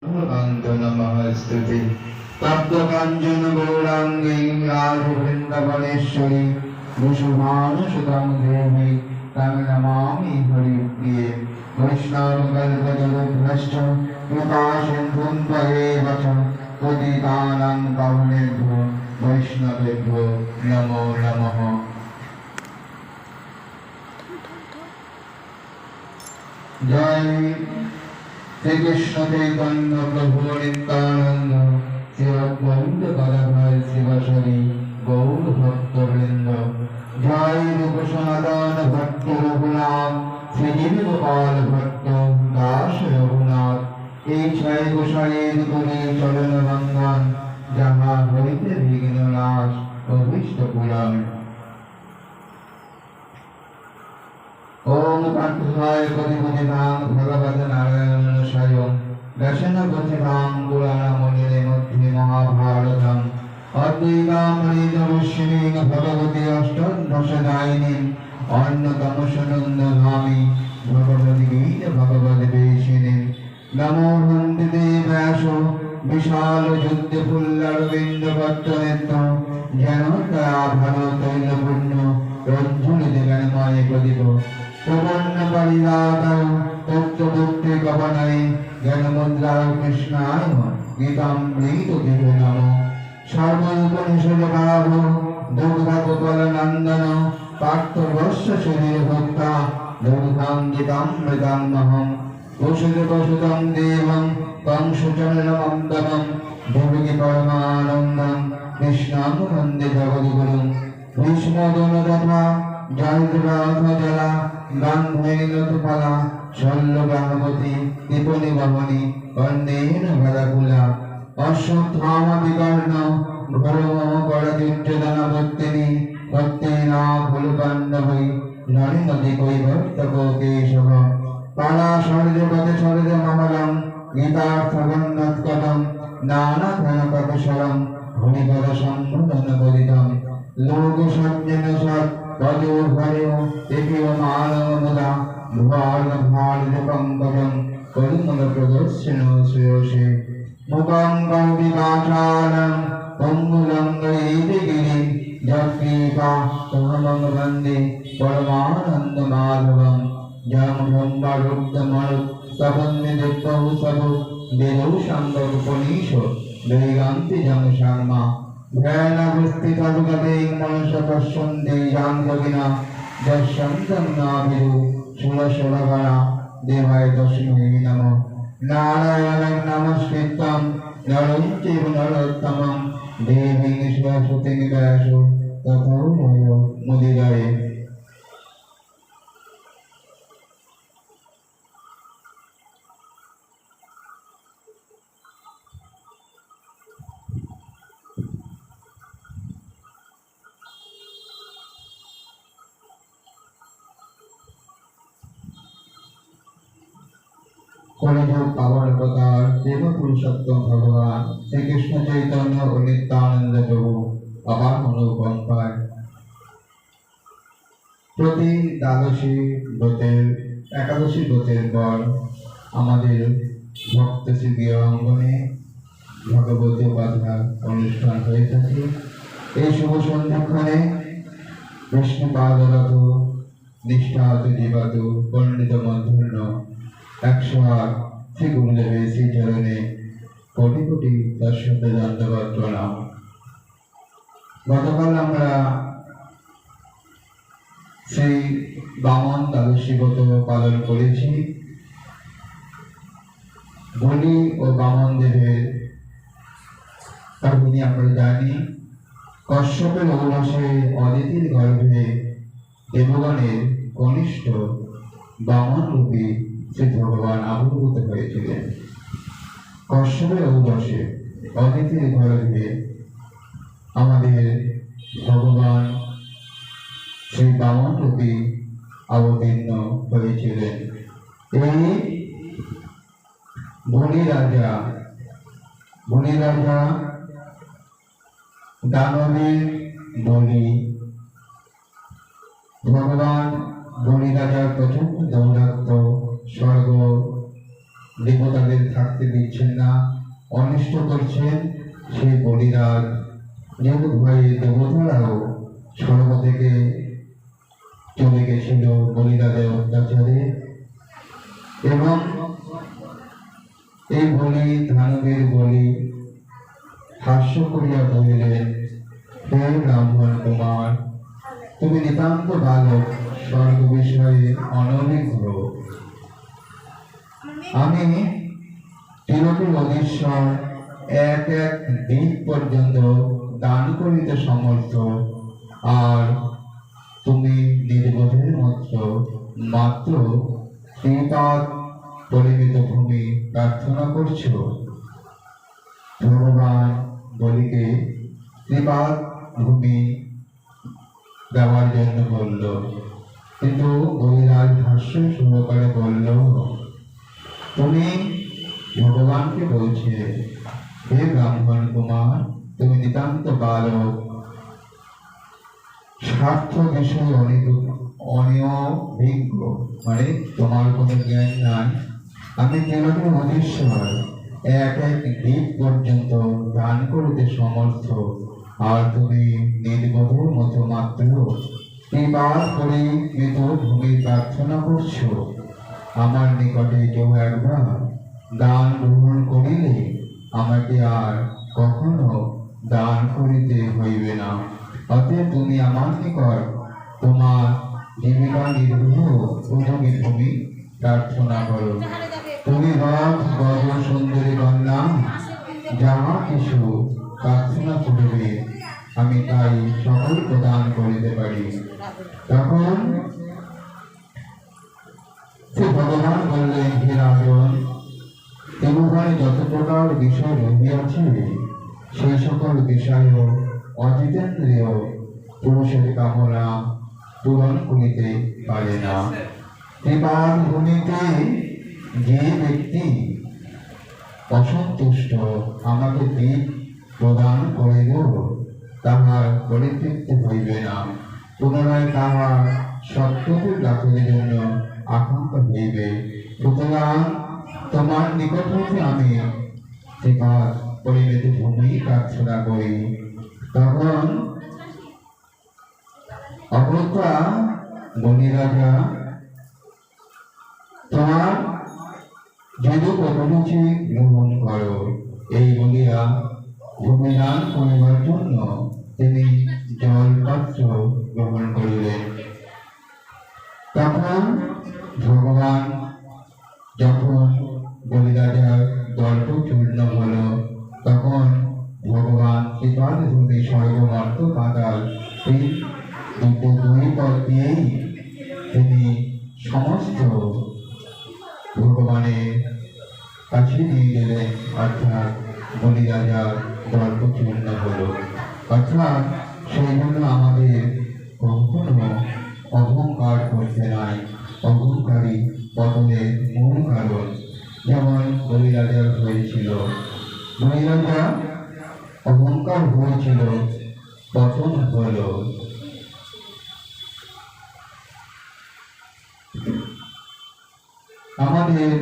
नमस्ते तप्तकाञ्चन गौराङ्गी राजवृन्दवनेश्वरी वसुमानसुतं देवी तं नमामि हरिप्रिये वैष्णवकल्पतरुभ्यश्च कृपासिन्धुं त्वमेव च पतितानां पावनेभ्यो वैष्णवेभ्यो नमो नमः। जय श्री कृष्ण चैतन्य प्रभु नित्यानंद श्री अद्वैत गदाधर शिवसरी गौर भक्तवृंद। जय रूप सनातन भक्ति रघुनाथ श्री जीव गोपाल भट्ट दास रघुनाथ। এই ছয় গোসাইয়ের করে চরণ বন্দন যাহা হইতে বিঘ্ন নাশ অভীষ্ট পুরাণ। ओम पार्थाय कविमुनिनां भगवत नारायण स्वयं दशनगतिनां पुराणमुनिरे मध्ये महाभारतम् अद्वैतामृतवर्षिणीं भगवती अष्टादशदायिनीं अन्नतमसनन्दधामि भगवती गीत भगवद्वेषिणीं नमो वन्दे व्यासो विशाल जुद्धफुल्लरविन्दपट्टनेत्र जनोदया भरतैलपुण्य रज्जुनि दिगणमय प्रदीप सुवर्ण परिदातय तत्त्वमुक्ति कवनय ज्ञानमुद्रा कृष्णाय गीतामृत देवे नमः। सर्वोपनिषदगाहो दुर्गागोपालनन्दन पार्थवर्ष शरीरभक्ता दुर्गां गीतामृतामहम् वसुदेवसुतं देवं कंसचरणमन्दनं देवकी परमानन्दं कृष्णं वन्दे जगद्गुरुं। भीष्मदोनतथा जयद्रथजला गान्धीनतुफला शल्यग्रामवती दीपनिवहनी कर्णेन वरकुला अश्वत्थामविकर्ण घोरमकरदुर्योधनभक्तिनी भक्तेना फलकाण्डवै नलिनदिकैवर्तको केशव पालाशौर्यपदे शौर्यममलं गीतार्थगन्धत्कटं नानाधनककुशलं भुनिपदसम्भुधनपदितम् लोकसज्जन सत् पदो भयो एकिव मानवमुदा भुवार्णभारतपङ्कजं करुमलप्रदर्शिनो श्रेयसे मुखं कौटिकाचारं पङ्गुलङ्गयेतिगिरिं जत्कृपा तमं वन्दे परमानन्दमाधवं जं ब्रह्मरुद्रमरुत्तपन्निदित्तौ सबो वेदौ साङ्गोपनिषो वेदान्तिजं शर्मा ध्यानवस्थितभगवे मनसा पश्यन्ति यां योगिना दर्शन्तं नाभिदु सुरसुरगणा देवाय तस्मै नमः। नारायणं नमस्कृतं नरं चैव नरोत्तमं देवीं सरस्वतीं व्यासो ततो जयो मुदिराय। कलिजुग पावन अवतार देव पुरुषोत्तम भगवान श्री कृष्ण चैतन्य और नित्यानंद प्रभु अपार अनुपम पाय प्रति द्वादशी ব্রতের একাদশী ব্রতের পর আমাদের ভক্ত শিবির অঙ্গনে ভগবতী উপাসনার অনুষ্ঠান হয়ে থাকে। এই শুভ সন্ধ্যাক্ষণে বিষ্ণুপাদরত নিষ্ঠাত জীবাত পণ্ডিত মধ্যর্ণ 108 শ্রী গুরুদেবের শ্রী চরণে কোটি কোটি দর্শক ধন্যবাদ প্রণাম। গতকাল আমরা শ্রী বামন দ্বাদশী ব্রত পালন করেছি। বলি ও বামন দেবের কাহিনী আমরা জানি। কশ্যপের ঔরসে অদিতির গর্ভে দেবগণের কনিষ্ঠ বামন রূপী শ্রী ভগবান আবির্ভূত হয়েছিলেন। কশ্যপের ঔরসে অদিতির গর্ভে আমাদের ভগবান শ্রী বামন রূপী অবতীর্ণ হয়েছিলেন। এই বলি রাজা দানবের বলি ভগবান বলি রাজার প্রচন্ড দৌরাত্ম স্বর্গ দেবতাদের থাকতে দিচ্ছেন না, অনিষ্ট করছেন সেই বলিরাজ। যেহেতু ভয়ে দেবতারাও স্বর্গ থেকে চলে গেছিল বলিরাজের অত্যাচারে, এবং এই বলি দানবের বলি হাস্য করিয়া বলিলেন, হে ব্রাহ্মণ কুমার, তুমি নিতান্ত বালক, স্বর্গ বিষয়ে অনভিজ্ঞ। আমি তিলকের অধীশ্বর এক এক দিক পর্যন্ত দান করিতে সমর্থ, আর তুমি নির্বোধের মাত্র শ্রীপাদ পরিমিত ভূমি প্রার্থনা করছো। ভগবান বলিকে শ্রীপাদ ভূমি দেওয়ার জন্য বলল, কিন্তু বলিরাজ হাস্য সহকারে বলল, তুমি ভগবানকে বলছে, হে ব্রাহ্মণ কুমার, তুমি নিতান্ত বালক, স্বার্থ বিষয়ে অনভিজ্ঞ, মানে তোমার কোনো জ্ঞান নাই। আমি তিলকের অধীশ্বর এক এক দিক পর্যন্ত দান করিতে সমর্থ, আর তুমি নির্বোধের মতো মাত্র শ্রীপাদ পরিমিত ভূমি প্রার্থনা করছো। আমার নিকটে কেউ একবার দান গ্রহণ করিলে আমাকে আর কখনো দান করিতে হইবে না। অতএব তুমি আমার নিকট তোমার জীবিকা নির্বাহ উপযোগী ভূমি প্রার্থনা করো। তুমি রথ গজ সুন্দরী কন্যা যাহা কিছু প্রার্থনা করিবে, আমি তাই সকল প্রদান করিতে পারি। তখন ভগবান বললেন, হে রাজন, ত্রিভুবনে যত প্রকার বিষয় রহিয়াছে, সেই সকল বিষয় অজিতেন্দ্রিয় পুরুষের কামনা পূরণ করিতে পারে না। শ্রীপাদ ভূমিতে যে ব্যক্তি অসন্তুষ্ট আমাকে দিক প্রদান করিলেও তাহার পরিতৃপ্তি হইবে না, পুনরায় তাহার সত্যকে লাভের জন্য আকাঙ্ক্ষা হইবে। সুতরাং তোমার নিকট হইতে আমি শ্রীপাদ পরিমিত ভূমি প্রার্থনা করি। তখন অবতা বলিরাজা, তোমার যেরূপ অভিরুচি গ্রহণ করো, এই বলিয়া ভূমিদান করিবার জন্য তিনি জলপাত্র গ্রহণ করিলেন। তখন ভগবান যখন বলিরাজার দর্প চূর্ণ হল, তখন ভগবান শ্রীপাদ ভূমি স্বর্গমর্ত পাতাল এই দুই পদ দিয়েই তিনি সমস্ত ভগবানের কাছে নিয়ে গেলেন, অর্থাৎ বলিরাজার দর্প চূর্ণ হল। অর্থাৎ সেই জন্য আমাদের কখনো অহংকার করতে নাই। অহংকারী পতনের মূল কারণ, যেমন বলিরাজার হয়েছিল, বলিরাজা অহংকার হয়েছিল, পতন হল। আমাদের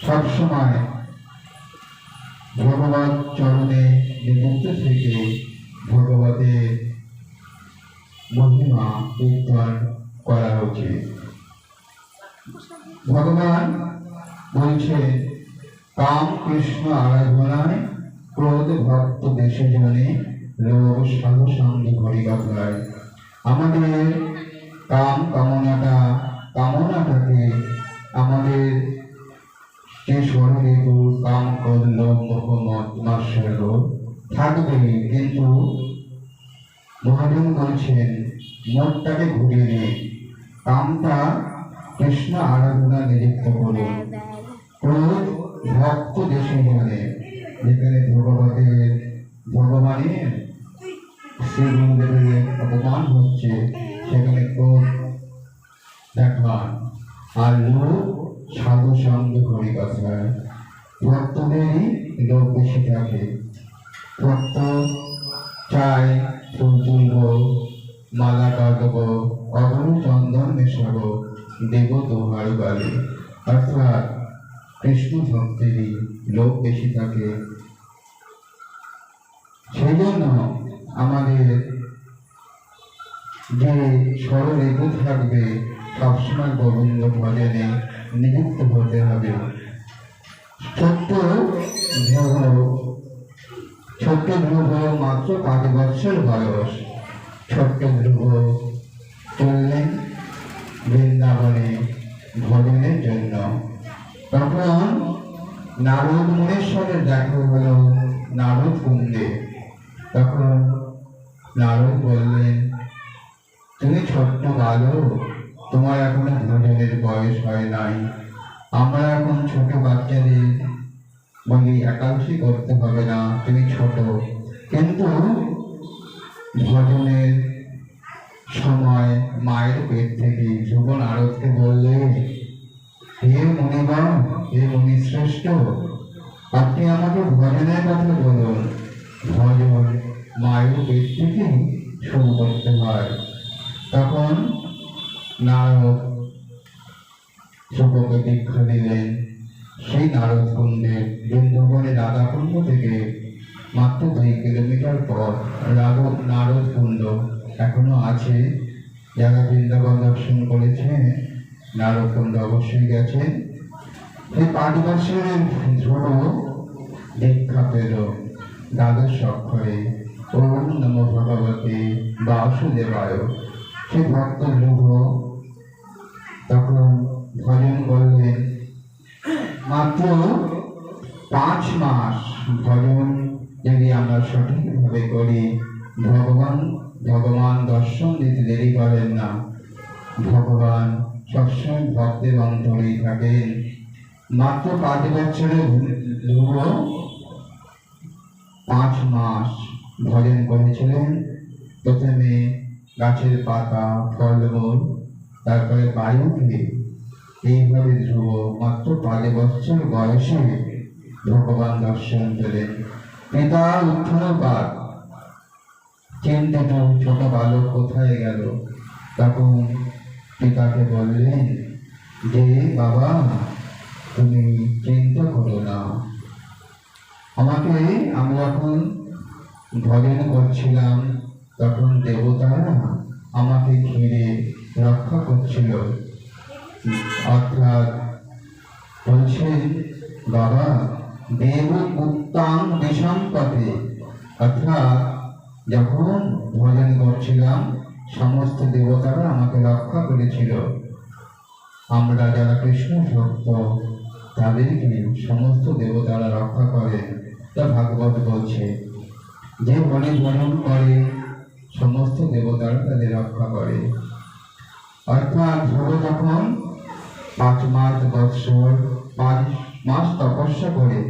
সবসময় ভগবত চরণে নিযুক্ত থেকে ভগবতের মহিমা কীর্তন করা উচিত। ভগবান বলছেন, কাম কৃষ্ণ আরাধনায় ক্রোধ ভক্ত দেশে জনে লোভ সাধু সঙ্গে হরিকথায়। আমাদের কামনাটাকে আমাদের যে শরীরে কাম ক্রোধ লোভ মোহ মাৎসর্য থাকবে, কিন্তু মহাজন বলছেন মনটাকে ঘুরিয়ে নিয়ে কামটা কৃষ্ণ আরাধনা নিযুক্ত করুন। ক্রোধ ভক্ত দেশে জনে, যেখানে ভগবানের শ্রী গুরুদেবের অপমান হচ্ছে, সেখানে ক্রোধ দেখান। আর লোভ সাধু সঙ্গে হরিকথায়, ভক্তদেরই লোভ বেশি থাকে। ভক্ত চাই ফুল তুলব, মালা কাটব, অগরু চন্দন মেশাব, দেব তোহার গালে। অর্থাৎ কৃষ্ণ ভক্তেরই লোক বেশি থাকে। সেই জন্য আমাদের যে ষড়ঋতু থাকবে সবসময় গোবিন্দ ভজনে নিযুক্ত হতে হবে। ছোট্ট ধ্রুব মাত্র 5 বছর বয়স। ছোট্ট ধ্রুব চললেন বৃন্দাবনে ভজনের জন্য। তখন নারদ মুনির সাথে দেখা হলো নারদ কুণ্ডে। তখন নারদ বললেন, তুমি ছোট্ট বালক, তোমার এখনো ভজনের বয়স হয় নাই। আমরা এখন ছোট বাচ্চাদের বলি একাদশী করতে হবে না, তুমি ছোট। কিন্তু ভজনের সময় মায়ের পেট থেকে ধ্রুব নারদকে বললে, হে মুনিগণ, হে মুনিশ্রেষ্ঠ, আপনি আমাকে ভজনের কথা বলুন। ভজন মায়ের পেট থেকে শুরু করতে হয়। তখন নারদ ধ্রুবকে দীক্ষা দিলেন। সেই নারদ কুণ্ডে বৃন্দাবনে রাধা কুণ্ড থেকে মাত্র 2 কিলোমিটার পর নারদ কুণ্ড এখনো আছে। যারা বৃন্দাবন দর্শন করেছেন নারদ কুণ্ড অবশ্যই গেছেন। এই 5 বছরের ধ্রুব দীক্ষা পেল দ্বাদশ অক্ষরে, ওম নমো ভগবতে বাসুদেবায়। সে ভক্ত ধ্রুব তখন ভজন করলেন। মাত্র 5 মাস ভজন যদি আমরা সঠিকভাবে করি, ভগবান দর্শন দিতে দেরি করেন না। ভগবান সবসময় ভক্তের অন্তরেই থাকেন। মাত্র 5 বছরের ধ্রুব 5 মাস ভজন করেছিলেন। প্রথমে গাছের পাতা, ফলমূল, তারপরে বায়ুকে। এইভাবে ধ্রুব মাত্র 5 বছর বয়সে ভগবান দর্শন পেলেন। পিতা উত্থানবাদ চিন্তিত, ছোট বালক কোথায় গেল? তখন পিতাকে বললেন যে, বাবা, তুমি চিন্তা করো না। আমি যখন ভজন করছিলাম তখন দেবতারা আমাকে ঘিরে রক্ষা করছিল। অর্থাৎ বলছেন, বাবা, দেব উত্তাং বিষম্পদে, অর্থাৎ যখন ভজন করছিলাম সমস্ত দেবতারা আমাকে রক্ষা করেছিল। আমরা যারা কৃষ্ণ ভক্ত তাদেরকে সমস্ত দেবতারা রক্ষা করেন। তা ভাগবত বলছে যে বনে ভজন করে সমস্ত দেবতারা তাদের রক্ষা করে। অর্থাৎ ধ্রুব যখন 5 মাস তপস্যা করে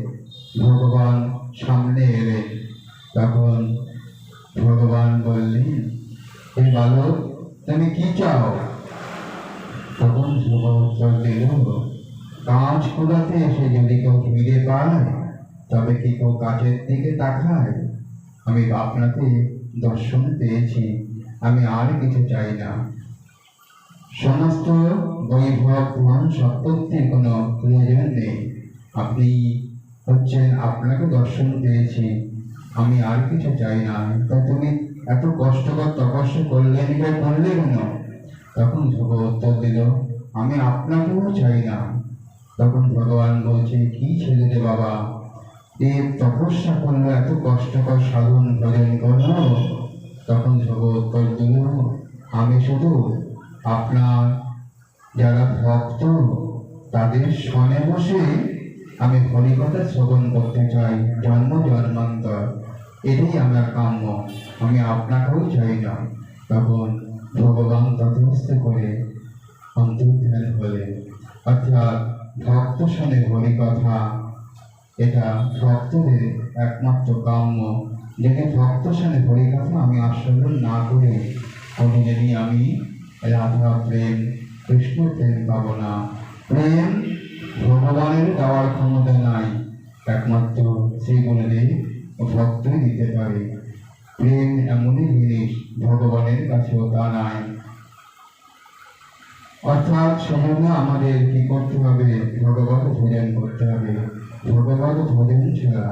ভগবান সামনে এলেন, তখন ভগবান বললেন, হে বালক, তুমি কি চাও? তখন ধ্রুব উত্তর দিল, কাঁচ খোলাতে এসে যদি কেউ ফিরে পায় তবে কি কেউ কাঁচের দিকে তাকায়? আমি আপনাকে দর্শন পেয়েছি, আমি আর কিছু চাই না। সমস্ত বৈভব মান সম্পত্তির কোনো প্রয়োজন নেই। আপনি হচ্ছেন, আপনাকে দর্শন পেয়েছি, আমি আর কিছু চাই না। তো তুমি এত কষ্টকর তপস্যা করলে কেন? তখন ধ্রুব উত্তর দিল, আমি আপনাকেও চাই না। তখন ভগবান বলছে, কি ছেলেরে বাবা, দেব তপস্যা করলো, এত কষ্টকর সাধন ভজন করলো। তখন ধ্রুব উত্তর দিল, আমি শুধু আপনার যারা ভক্ত তাদের শনে বসে আমি হরিকথা শ্রবণ করতে চাই জন্ম জন্মান্তর, এটাই আমার কাম্য, আমি আপনাকেও চাই না। তখন ভগবান তথস্থ করে অন্তর্ধান হলেন। অর্থাৎ ভক্ত শোনে হরিকথা, এটা ভক্তদের একমাত্র কাম্য। যদি ভক্ত শোনে হরিকথা আমি আস্বাদন না করে যদি আমি রাধা প্রেম, কৃষ্ণ প্রেম পাবো না। প্রেম ভগবানের দেওয়ার ক্ষমতা নাই, একমাত্র শ্রী গুরুদেব ভক্তই দিতে পারে। প্রেম এমনই জিনিস, ভগবানের কাছেও তা নাই। অর্থাৎ সেজন্য আমাদের কি করতে হবে? ভগবত ভোজন করতে হবে। ভগবত ভোজন ছাড়া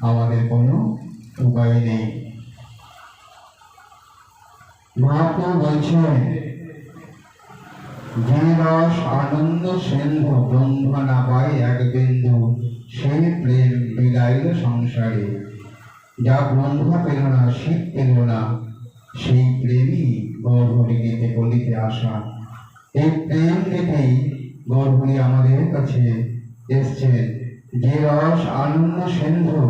আমাদের কোনো উপায় নেই। মহাপ্রভু বলছেন, যে রস আনন্দ সিন্ধু ব্রহ্মা না পায় এক বিন্দু, সেই প্রেম বিলাইল সংসারে। যা ব্রহ্মা পেল না, শিব পেল না, সেই প্রেমই গৌরহরি নিতে বলিতে আসা। এই প্রেম থেকেই গৌরহরি আমাদের কাছে এসছেন। যে রস আনন্দ সিন্ধু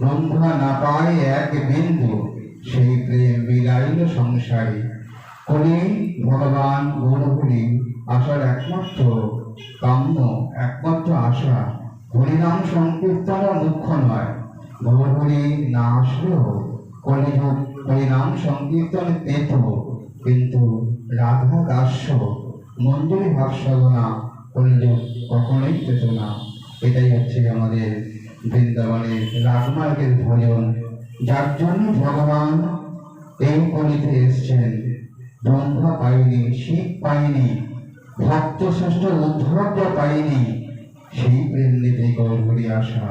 ব্রহ্মা না পায় এক বিন্দু, সেই প্রেম বিলাইল সংসারে। কলি ভগবান গৌরহরি আসার একমাত্র কাম্য, একমাত্র আশা হরিনাম সংকীর্তন মুখ্য নয়। গৌরহরি না আসলেও কলিযুগ হরিনাম সংকীর্তন পেত, কিন্তু রাধা দাস্য মঞ্জুরি ভাবসাধনা কলিযুগ কখনোই পেত না। এটাই হচ্ছে আমাদের বৃন্দাবনের রাজমার্গের ভজন, যার জন্য ভগবান এই কলিতে এসছেন। ব্রহ্মা পাইনি, শিব পাইনি, ভক্ত শ্রেষ্ঠ উদ্ধব পাইনি, সেই প্রেম নিতে গৌরহরি আসা।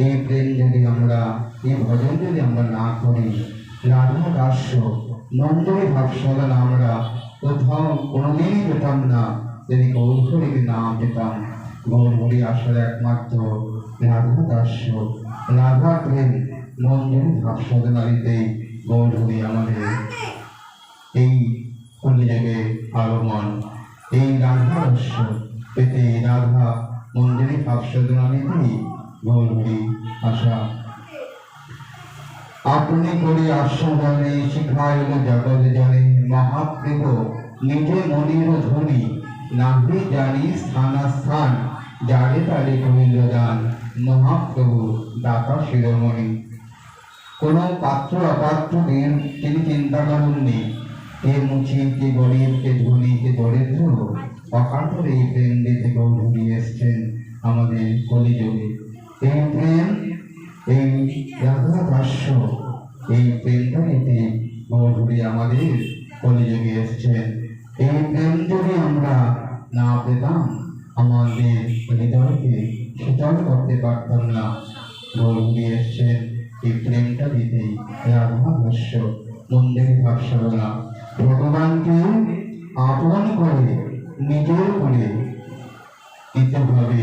এই প্রেম যদি আমরা, এই ভজন যদি আমরা না করি, রাধা দাস্য মঞ্জুরি ভাবসাধনা আমরা কোথাও কোনোদিনই পেতাম না যদি গৌরহরিকে না পেতাম। গৌরহরি আসার একমাত্র রাধা দাস্য, রাধা প্রেম মঞ্জুরি ভাবসাধনারিতেই গৌরহরি আমাদের এই কলিযুগে আগমন। এই রাধা রস্য পেতে, রাধা মঞ্জুরি ভাবসাধনারিতেই গৌরহরি আসা। আপনি করে আস্বাদনে শিখাইল জগৎ জনে, মহাপ্রভু নিজে মনির ধ্বনি, নাহি জানি স্থানাস্থান, যারে তারে করিল দান, মহাপ্রভু দাতা শিরোমণি। কোন পাত্র অপাত্র তিনি চিন্তা করেননি। কে মুচি, কে গরিব, কে ধনী, কে দরিদ্র, অকাতরে এই প্রেম দিতে গৌরহরি এসছেন আমাদের কলিযুগে। এই প্রেম, এই রাধা দাস্য, এই প্রেমটা নিতে গৌরহরি আমাদের কলিযুগে এসছেন। এই প্রেম যদি আমরা না পেতাম, আমাদের হৃদয়কে শীতল করতে পারতাম না। গৌরহরি এসছেন এই প্রেমটা দিতেই, রাধা দাস্য মন্দিরে ভাবসাধনা। ভগবানকে আপন করে, নিজের করে দিতে হবে।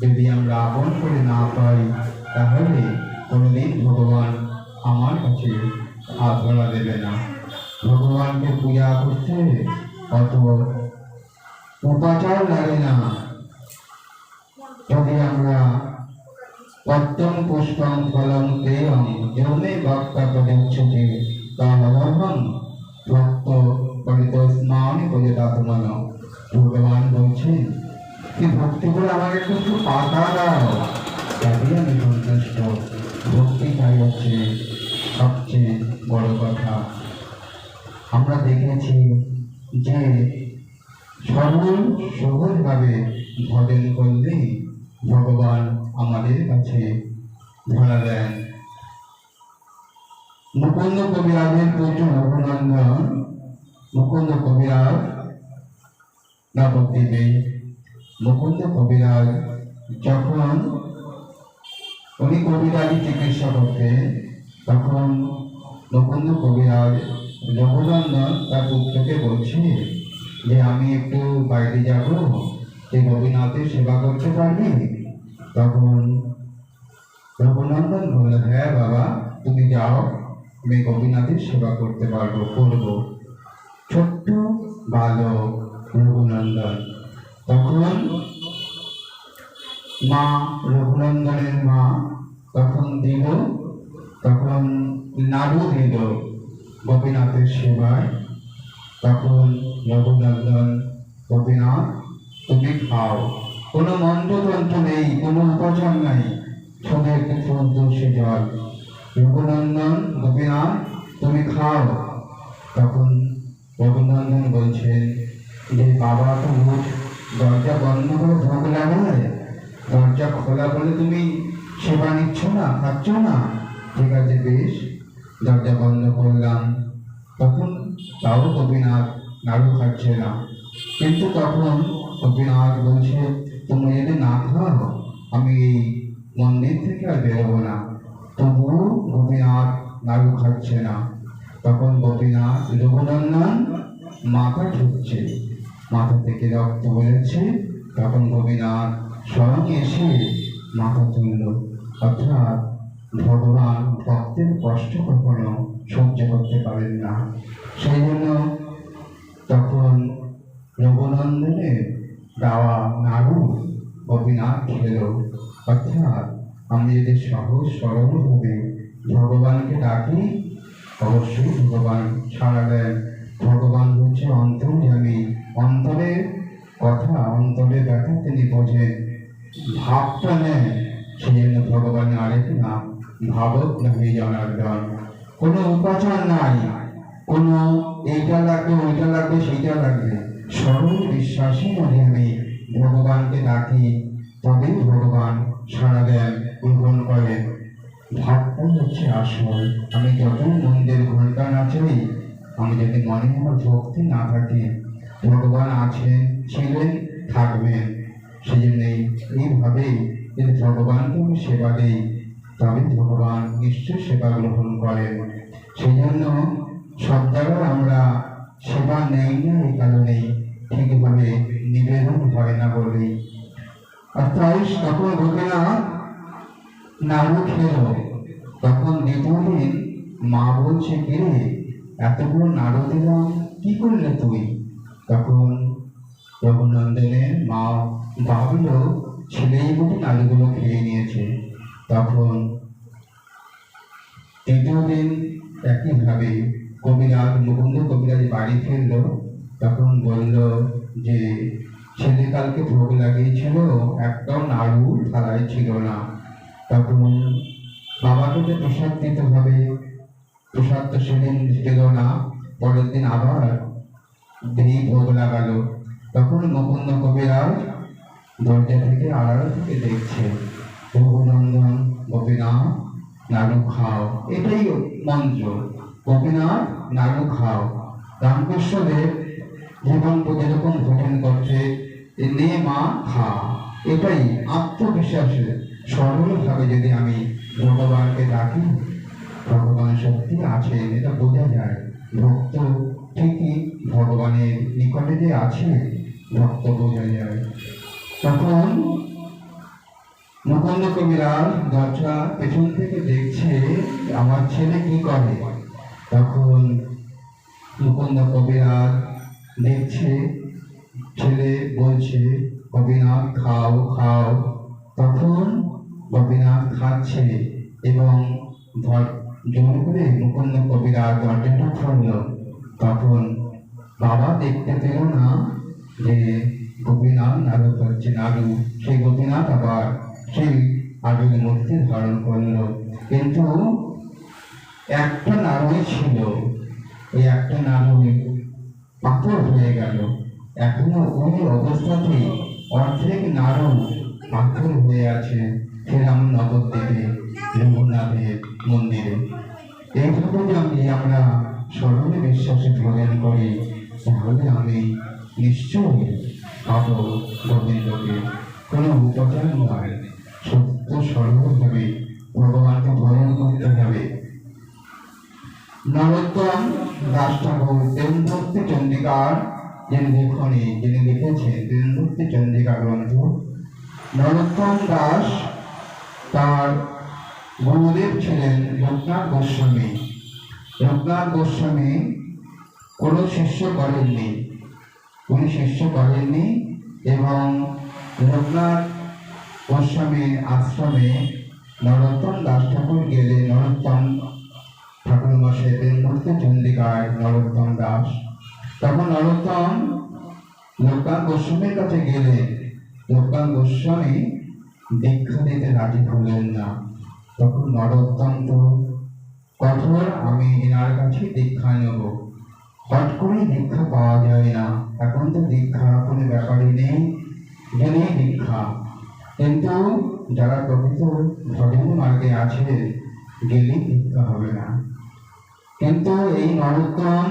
যদি আমরা আপন করে না পাই, তাহলে কোনোদিন ভগবান আমার কাছে হাত ধরা দেবে না। ভগবানকে পূজা করতে অত উপাচার লাগে না। যদি আমরা পদ্মম পুষ্পম ফলম তেয়ম যৌনে ভক্তা পদচ্ছতে তাহম ভক্ত পরিতস্মানি পরিতাত্মন। ভগবান বলছেন কি ভক্তি করে আমাকে একটু পাতা দাও, তাতেই আমি সন্তুষ্ট। ভক্তিটাই হচ্ছে সবচেয়ে বড় কথা। আমরা দেখেছি যে সরল সহজভাবে ভজন করলেই ভগবান আমাদের কাছে ধরা দেন। মুকুন্দ কবিরাজের পুত্র রঘুনন্দন, মুকুন্দ কবিরাজ নবদ্বীপে। মুকুন্দ কবিরাজ যখন উনি কবিরাজি চিকিৎসা করতেন, তখন মুকুন্দ কবিরাজ রঘুনন্দন তার পুত্রকে বলছে যে আমি একটু বাইরে যাব, সেই গোপীনাথের সেবা করতে পারবি? তখন রঘুনন্দন বললেন, হ্যাঁ বাবা, তুমি যাও, আমি গোপীনাথের সেবা করতে পারবো, করবো। ছোট্ট বালক রঘুনন্দন। তখন মা, রঘুনন্দনের মা তখন দিল, তখন নাড়ু দিল গোপীনাথের সেবায়। তখন রঘুনন্দন, গোপীনাথ তুমি খাও, কোনো মন্ত্রতন্ত্র নেই, কোনো উপাচার নাই, শুধু একটু সন্তোষে জল। রঘুনন্দন, গোপীনাথ তুমি খাও। তখন রঘুনন্দন বলছেন যে বাবা তো রোজ দরজা বন্ধ করে ঢোক লাগে, দরজা খোলা বলে তুমি সেবা নিচ্ছ না, খাচ্ছ না। ঠিক আছে, বেশ, দরজা বন্ধ করলাম। তখন তাও গোপীনাথ নাড়ু খাচ্ছে না। কিন্তু তখন গোপীনাথ বলছে, তুমি যদি না খাও আমি এই মন্দির থেকে আর বেরোবো না। তবুও গোপীনাথ নাড়ু খাচ্ছে না। তখন গোপীনাথ রঘুনন্দন মাথা ঠুকছে, মাথা থেকে রক্ত বেরোচ্ছে। তখন গোপীনাথ স্বয়ং এসে মাথা তুলল। অর্থাৎ ভগবান ভক্তের কষ্ট কখনো সহ্য করতে পারেন না। সেই জন্য তখন রঘুনন্দনের দেওয়া নাড়ু গোপীনাথ খেল। অর্থাৎ আমি যদি সহজ সরলভাবে ভগবানকে ডাকি, অবশ্যই ভগবান সাড়া দেন। ভগবান হচ্ছে অন্তর্যামী, অন্তরের কথা অন্তরের ব্যথা তিনি বোঝেন, ভাবটা নেন। সেই জন্য ভগবানের আরেক নাম ভাবক নাহি জনার্দন। কোনো উপাচার নাই, কোনো এইটা লাগবে ওইটা লাগবে সেইটা লাগবে, সরল বিশ্বাসী মনে আমি ভগবানকে ডাকি, তবেই ভগবান সাড়া দেন, গ্রহণ করেন। ভাবটাই হচ্ছে আসল। আমি যতই মন্দির ঘন্টা নাচাই, আমি যদি মনে আমার ভক্তি না থাকে, ভগবান আছেন, ছিলেন, থাকবেন। সেই জন্যই এইভাবেই যদি ভগবানকে আমি সেবা দিই, তবে ভগবান নিশ্চয় সেবা গ্রহণ করেন। সেই জন্য সব জায়গায় আমরা সেবা নেই না, এই কারণেই ঠিকভাবে নিবেদন হয় না বলেই। অর্থাৎ তখন গোপীনাথ নাড়ু খেল। তখন দ্বিতীয় দিন মা বলছে, কে রে, এতগুলো নাড়ু দিলাম, কি করলে তুই? তখন রঘুনন্দনের মা ভাবল, ছেলেই বুঝি নাড়ুগুলো খেয়ে নিয়েছে। তখন তৃতীয় দিন একইভাবে কবিরাজ মুকুন্দ কবিরাজ বাড়ি ফিরল। তখন বলল যে ছেলে কালকে ভোগ লাগিয়েছিল, একটাও নাড়ু থালায় ছিল না। তখন বাবাকে তো প্রসাদ দিতে হবে, প্রসাদ তো সেদিন দিল না। পরের দিন আবার ভোগ লাগালো। তখন মুকুন্দ কবিরাজ দরজা থেকে আড়াল থেকে দেখছে, রঘুনন্দন গোপীনাথ নাড়ু খাও, এটাই মন্ত্র, গোপীনাথ নাড়ু খাও। রামকৃষ্ণদেব জীবন যেরকম ভোজন করছে, নে মা খা, এটাই আত্মবিশ্বাসে সরলভাবে যদি আমি ভগবানকে ডাকি, ভগবান শক্তি আছে এটা বোঝা যায়। ভক্ত ঠিকই ভগবানের নিকটে যে আছে, ভক্ত বোঝা যায়। তখন মুকুন্দ কবিরাজ দরজা পেছন থেকে দেখছে আমার ছেলে কি করে। তখন মুকুন্দ কবিরাজ দেখছে ছেলে বলছে, গোপীনাথ খাও খাও। তখন গোপীনাথ খাচ্ছে এবং জোর করে মুকুন্দ কবিরাজ দরজাটা খুলল। তখন বাবা দেখতে পেল না যে গোপীনাথ নাড়ু খাচ্ছে, নাড়ু। সেই গোপীনাথ আবার সেই আগের মূর্তি ধারণ করল, কিন্তু একটা নাড়ুই ছিল। ওই একটা নাড়ু পাথর হয়ে গেল। এখনো ওই অবস্থাতেই অর্ধেক নাড়ু পাথর হয়ে আছে শ্রীরাম নবদ্বীপে রঘুনাথের মন্দিরে। এইভাবে যদি আমরা সরলে বিশ্বাসে ভোজন করি, তাহলে আমি নিশ্চয়ই পাবো গোবিন্দকে। কোনো উপচার নয়, সত্য সরলভাবে ভগবানকে ভজন করতে হবে। নরোত্তম দাস ঠাকুর দেবভক্তি চন্ডিকার যিনি লিখেছেন দেবভক্তি চন্ডিকা গ্রন্থ, নরোত্তম দাস তার গুরুদেব ছিলেন লোকনাথ গোস্বামী। লোকনাথ গোস্বামী কোনো শিষ্য করেননি, উনি শিষ্য করেননি। এবং লোকনাথ গোস্বামীর আশ্রমে নরোত্তম দাস ঠাকুর গেলে, নরোত্তম ঠাকুর মশাই দেবমূর্তি চন্ডিকায় নরোত্তম দাস। তখন নরোত্তম লোকনাথ গোস্বামীর কাছে গেলে লোকনাথ গোস্বামী দীক্ষা দিতে রাজি হলেন না। তখন নরোত্তম তো কঠোর, আমি এনার কাছে দীক্ষা নেব। হট করে দীক্ষা পাওয়া যায় না, এখন তো দীক্ষা কোনো ব্যাপারই নেই, জেনেই দীক্ষা। কিন্তু যারা প্রকৃত ভজন মার্গে আছে, গেলেই দীক্ষা হবে না। কিন্তু এই নরোত্তম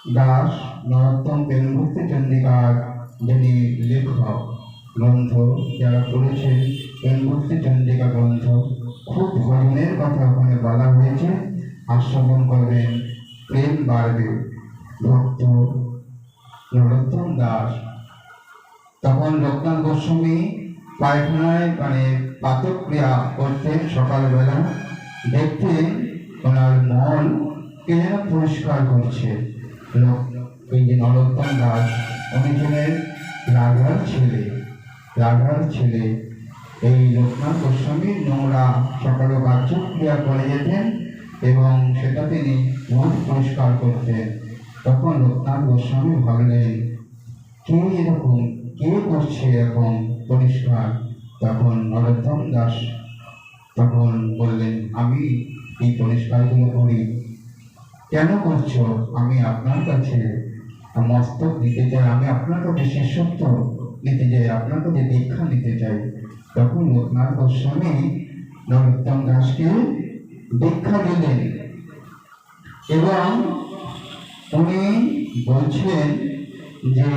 দাস নরোত্তম প্রেমভক্তি চন্দ্রিকার যিনি লেখক গ্রন্থ, যারা পড়েছেন প্রেমভক্তি চন্দ্রিকা গ্রন্থ, খুব ভজনের কথা ওখানে বলা হয়েছে। আস্বাদন করবেন, প্রেম বাড়বে। ভক্ত নরোত্তম দাস। তখন লোকনাথ গোস্বামী পায়খানায় পাতক্রিয়া করতেন সকালবেলা, দেখতেন ওনার মল কে যেন পরিষ্কার করছে। ওই যে নরোত্তম দাস উনি ছিলেন রাধার ছেলে। এই লোকনাথ গোস্বামী নোংরা সকালে বাহ্যক্রিয়া করে যেতেন এবং সেটা তিনি মুখ পরিষ্কার করতেন। তখন লোকনাথ গোস্বামী ভাবলেন, কে করছে এরকম পরিষ্কার? তখন নরোত্তম দাস তখন বললেন, আমি এই পরিষ্কারগুলো করি। কেন করছো? আমি আপনার কাছে মস্তক নিতে চাই, আমি আপনার কাছে শিষ্যত্ব নিতে চাই, আপনার কাছে দীক্ষা নিতে চাই। তখন লোকনাথ গোস্বামী নরোত্তম দাসকে দীক্ষা দিলেন এবং উনি বলছেন যে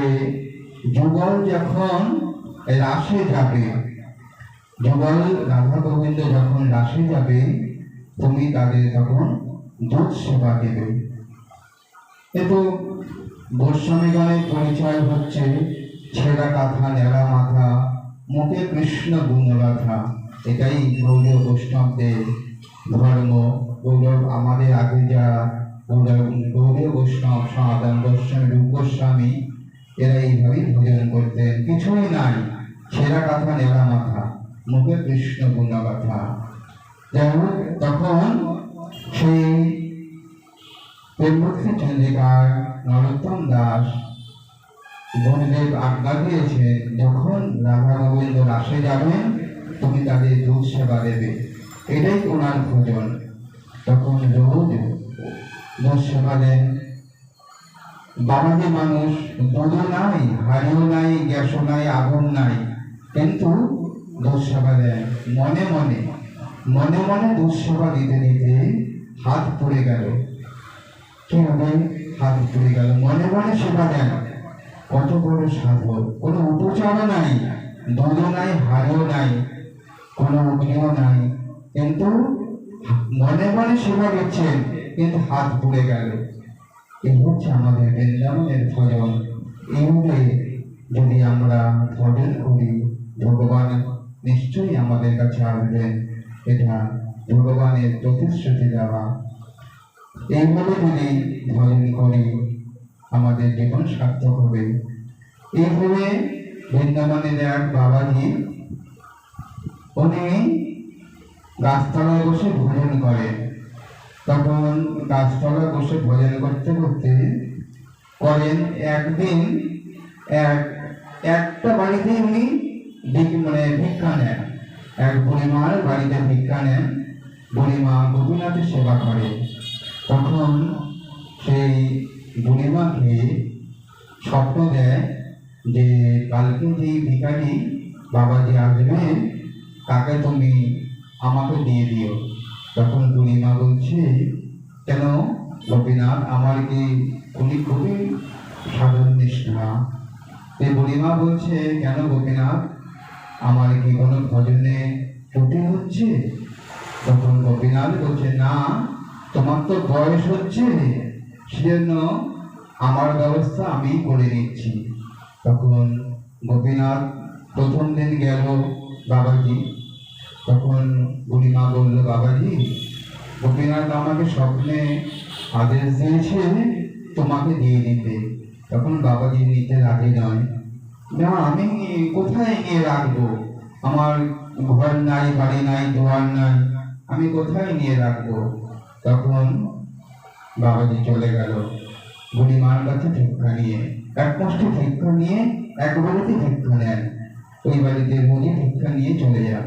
যুগল যখন রাসে যাবে, যুগল রাধা গোবিন্দ যখন রাসে যাবে, তুমি তাদের তখন দুধ সেবা দেবে। কিন্তু গোস্বামীগণের পরিচয় হচ্ছে ছেঁড়া কাঁথা, নেড়া মাথা, মুখে কৃষ্ণ গুণগাথা। এটাই গৌরীয় বৈষ্ণবদের ধর্ম। গৌরব আমাদের আগে যারা গৌরীয় বৈষ্ণব, সনাতন গোস্বামী, রূপ গোস্বামী, এরা এইভাবেই ভজন করতেন। কিছুই নাই, ছেঁড়া কাঁথা, নেড়া মাথা, মুখে কৃষ্ণ গুণগাথা। যাই হোক, তখন সেই প্রেমভক্তি চন্দ্রিকার নরোত্তম দাস গুরুদেব আজ্ঞা দিয়েছে, যখন রাধা গোবিন্দ রাসে যাবেন তুমি তাদের দুধ সেবা দেবে। এটাই ওনার ভোজন। তখন রোজ দুধ সেবা দেন। বাবাজি মানুষ, দুধও নাই, হাড়িও নাই, গ্যাসও নাই, আগুন নাই, কিন্তু দুধ সেবা দেয় মনে মনে। মনে মনে দুধ সেবা দিতে দিতে হাত পড়ে গেল। কি হবে? হাত পড়ে গেল। মনে মনে সেবা দেন। কত বড় সাধক! কোনো উপচারও নাই, দুধও নাই, হাড়িও নাই, কোনো অগ্নিও নাই, কিন্তু মনে মনে সেবা দিচ্ছেন, কিন্তু হাত পুড়ে গেল। এই হচ্ছে আমাদের বৃন্দাবনের ভজন। এইভাবে যদি আমরা ভজন করি, ভগবান নিশ্চয়ই আমাদের কাছে আসবেন। এটা ভগবানের প্রতিশ্রুতি দেওয়া। এইভাবে যদি ভজন করি আমাদের জীবন সার্থক হবে। এইভাবে বৃন্দাবনের এক বাবাজি, উনি গাছতলায় বসে ভজন করেন। তখন গাছতলায় বসে ভজন করতে করতে একদিন একটা বাড়িতে উনি ভিক্ষা নেন। এক বুড়িমার বাড়িতে ভিক্ষা নেন। বুড়িমা গোপীনাথের সেবা করে। তখন সেই বুড়িমাকে স্বপ্ন দেয় যে কালকে যে ভিখারি বাবাজি আসবেন, তাকে তুমি আমাকে দিয়ে দিও। তখন বুড়িমা বলছে, কেন গোপীনাথ, আমার কি উনি খুবই সাধন নিষ্ঠা। এই বুড়িমা বলছে, কেন গোপীনাথ, আমার কি কোনো ভজনে ত্রুটি হচ্ছে? তখন গোপীনাথ বলছে, না, তোমার তো বয়স হচ্ছে, সেজন্য আমার ব্যবস্থা আমি করে নিচ্ছি। তখন গোপীনাথ প্রথম দিন গেল বাবাজি। তখন বুড়িমা বলল, বাবাজি, গোপীনাথ আমাকে স্বপ্নে আদেশ দিয়েছে তোমাকে দিয়ে দিতে। তখন বাবাজি নিতে রাজি নয়। না, আমি কোথায় নিয়ে রাখবো? আমার ঘর নাই, বাড়ি নাই, দোয়ার নাই, আমি কোথায় নিয়ে রাখবো? তখন বাবাজি চলে গেল বুড়িমার কাছে ভিক্ষা নিয়ে। এক মুষ্টি ভিক্ষা নিয়ে এক বাড়িতে ভিক্ষা নেন। ওই বাড়িতে রোজই ভিক্ষা নিয়ে চলে যান।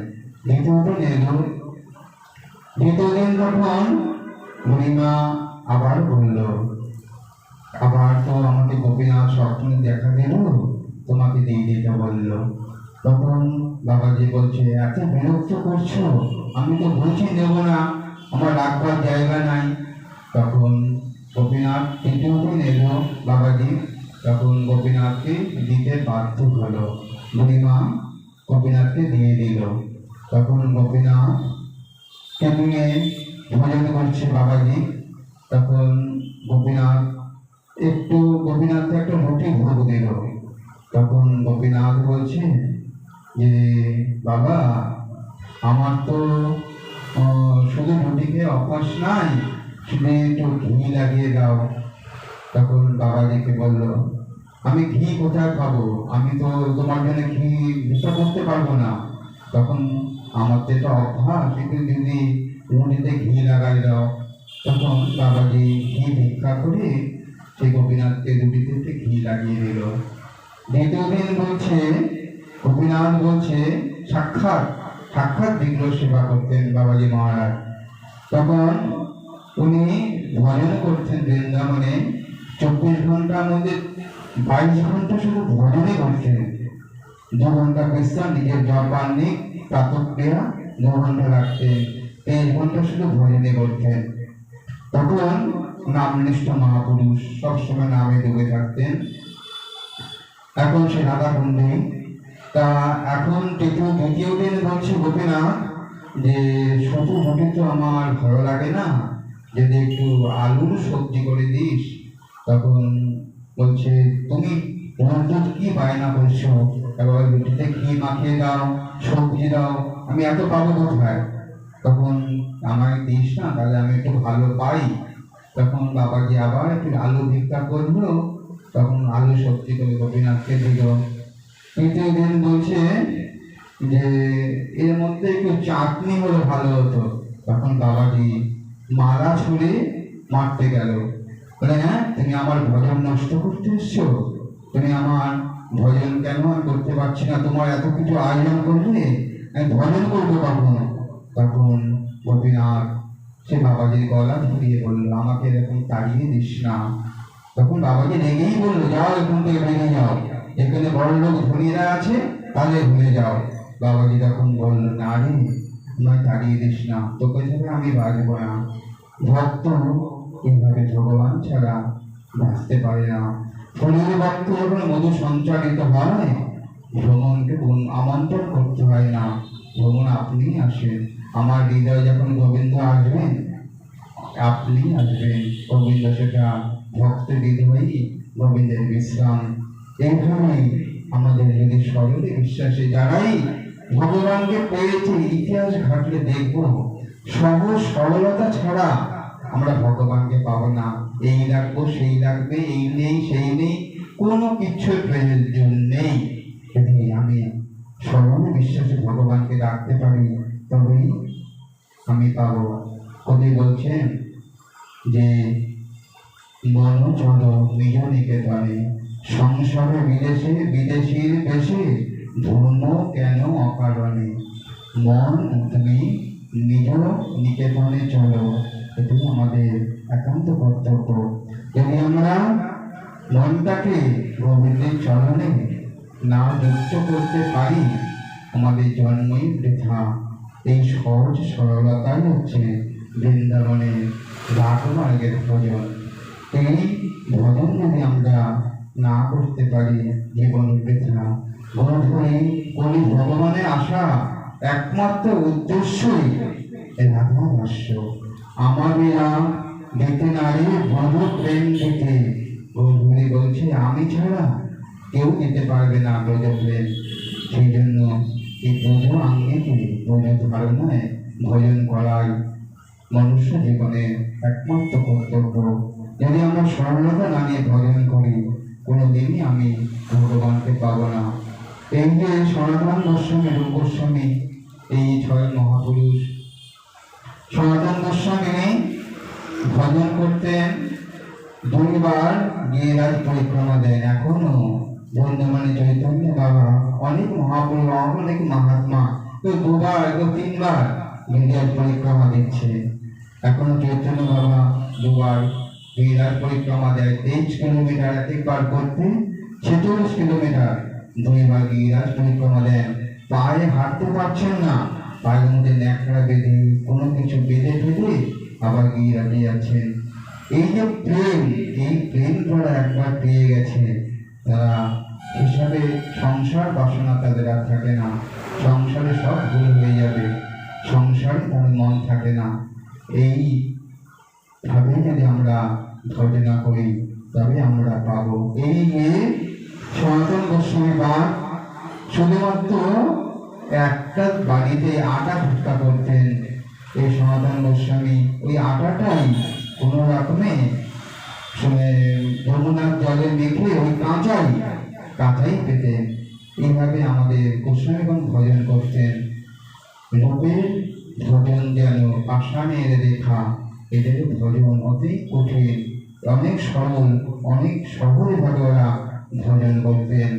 দ্বিতীয় দিন তখন বুড়িমা আবার বলল, আবার তো আমাকে গোপীনাথ স্বপ্নে দেখা দিল, তোমাকে দিয়ে দিতে বলল। তখন বাবাজি বলছে, এত বিরক্ত করছো, আমি তো বলছি নেব না, আমার রাখবার জায়গা নাই। তখন গোপীনাথ তৃতীয় দিন এলো বাবাজি, তখন গোপীনাথকে দিতে বাধ্য হলো। বুড়িমা গোপীনাথকে দিয়ে দিল। তখন গোপীনাথ নিয়ে ভজন করছে বাবাজি। তখন গোপীনাথকে একটা রুটি ভোগ দিল। তখন গোপীনাথ বলছে যে বাবা, আমার তো শুধু রুটিকে অভ্যাস নাই, শুধু একটু ঘি লাগিয়ে দাও। তখন বাবাজিকে বলল, আমি ঘি কোথায় পাবো? আমি তো তোমার জন্য ঘি ভিক্ষা করতে পারবো না। তখন আমার তো এটা অভ্যাস, একটু যদি রুটিতে ঘি লাগাই দাও। তখন বাবাজি ঘি ভিক্ষা করে সেই গোপীনাথকে রুটিতে একটু ঘি লাগিয়ে দিল। দ্বিতীয় দিন বলছে, গোপীনাথ বলছে সাক্ষাৎ সাক্ষাৎ বিগ্রহ সেবা করতেন বাবাজি মহারাজ। তখন উনি ভজন করছেন বৃন্দাবনে, 24 ঘন্টার মধ্যে 22 ঘন্টা শুধু ভজনই করছেন। 2 ঘন্টা বিশ্রাম, নিজের জপান্নিক প্রাতঃক্রিয়া 2 ঘন্টা রাখতেন, 23 ঘন্টা শুধু ভজনে করতেন। তখন নামনিষ্ঠ মহাপুরুষ, সবসময় নামে ডুবে থাকতেন। এখন সে রাধা কুণ্ডে তা এখন দ্বিতীয় দিন বলছে গোপীনাথ যে শুধু রুটি তো আমার ভালো লাগে না, যদি একটু আলুর সবজি করে দিস। তখন বলছে, তুমি রোজ কি বায়না করছো? এবার রুটিতে ঘি মাখিয়ে দাও, সবজি দাও, আমি এত পাবো কোথায়? তখন আমায় দিস না, তাহলে আমি একটু ভালো পাই। তখন বাবাজি আবার একটু আলু ভিক্ষা করলো। তখন আলু সবজি করে গোপীনাথকে দিল। তৃতীয় দিন বলছে যে এর মধ্যে একটু চাটনি হলে ভালো হতো। তখন বাবাজি মালা ছুঁড়ে মারতে গেল, বলে, হ্যাঁ তুমি আমার ভজন নষ্ট করতে এসছো? তুমি আমার ভজন কেন আমি করতে পারছি না? তোমার এত কিছু আয়োজন করলে আমি ভজন করবো কখন? তখন গোপীনাথ সে বাবাজির গলা ধরিয়ে বললো, আমাকে এরকম তাড়িয়ে দিস না। তখন বাবাজি রেগেই বললো, যাও এখান থেকে বেরিয়ে যাও, এখানে বড় লোক ধনীরা আছে, তাহলে ভুলে যাও। বাবাজি তখন বললো, না রে, আমায় তাড়িয়ে দিস না, তোকে ছাড়া আমি বাঁচবো না। ভক্ত এইভাবে ভগবান ছাড়া বাঁচতে পারে না। শরীর ভক্ত যখন মধু সঞ্চারিত হয়, ভ্রমণকে আমন্ত্রণ করতে হয় না, ভ্রমণ আপনি আসেন। আমার হৃদয়ে যখন গোবিন্দ আসবেন, আপনি আসবেন। গোবিন্দ সেটা ভক্ত হৃদয়ই গোবিন্দের বিশ্রাম। এইভাবেই আমাদের যদি সরলে বিশ্বাসে যারাই ভগবানকে পেয়েছে, ইতিহাস ঘাটলে দেখবো সহজ সরলতা ছাড়া আমরা ভগবানকে পাবো না। এই রাখবো, সেই রাখবে, এই নেই সেই নেই, কোনো কিছুর প্রয়োজন নেই। যদি আমি সরল বিশ্বাসে ভগবানকে রাখতে পারি, তবেই আমি পাবো। কবি বলছেন যে মন চল নিজ নিকেতনে, সংসারে বিদেশে বিদেশির বেশে, ধর্ম কেন অকারণে। মন তুমি নিজ নিকেতনে চলো, এটাই আমাদের একান্ত কর্তব্য। যদি আমরা মনটাকে গোবিন্দের চরণে না যুক্ত করতে পারি, আমাদের জন্মই বৃথা। এই সহজ সরলতাই হচ্ছে বৃন্দাবনের রাগমার্গের ভজন। এই ভজন যদি আমরা না করতে পারি, জীবন বৃথা। বোধ করি কলি ভগবানের আসা একমাত্র উদ্দেশ্যই রাধা ভাষ্য। আমাদেরা দিতে নারী ভজ প্রেম দিতে। গৌরী বলছে, আমি ছাড়া কেউ দিতে পারবে না ব্রজ প্রেম। সেই জন্য এই ব্রজ আঙ্গিকে, ব্রজ ধারণায় ভজন করাই মনুষ্য জীবনের একমাত্র কর্তব্য। যদি আমরা সরলতা না নিয়ে ভজন করি, কোনোদিনই আমি ভগবানকে পাবো না। এই যে সনাতন গোস্বামী, রূপ গোস্বামী, এই 6 মহাপুরুষ, সনাতন গোস্বামী ভজন করতেন, 2 বার গিরিরাজ পরিক্রমা দেন। এখনো বর্ধমানে চৈতন্য বাবা, অনেক মহাপুরুষ, অনেক মহাত্মা, কেউ 2 বার, কেউ 3 বার গিরিরাজ পরিক্রমা দিচ্ছে। এখনো চৈতন্য বাবা 2 বার গিরিরাজ পরিক্রমা দেয়। 23 কিলোমিটার একবার করতে 46 কিলোমিটার 2 বার গিরিরাজ পরিক্রমা দেন। পায়ে হাঁটতে পারছেন না, পায়ের মধ্যে ন্যাকড়া বেঁধে, কোনো কিছু বেঁধে ফেলে আবার গিরিরাজে যাচ্ছেন। এই যে প্রেম, এই প্রেম যারা একবার পেয়ে গেছে তারা হিসাবে সংসার বাসনা তাদের আর থাকে না, সংসারে সব ভুল হয়ে যাবে, সংসারে তার মন থাকে না। এই ভাবে যদি আমরা ঘটনা করি তবে আমরা পাবো। এই যে সনাতন গোস্বামী বাদ শুধুমাত্র একটা বাড়িতে আটা ভুট্টা করতেন। এই সনাতন গোস্বামী ওই আটাটাই কোনো রকমে যমুনার জলে মেখে ওই কাঁচাই পেতেন। এইভাবে আমাদের গোস্বামীগণ ভজন করতেন। রূপের ভজন যেন পাষাণের রেখা, এদের ভজন অতি কঠিন, অনেক সরল, অনেক সহজভাবে ওরা ভজন করতেন।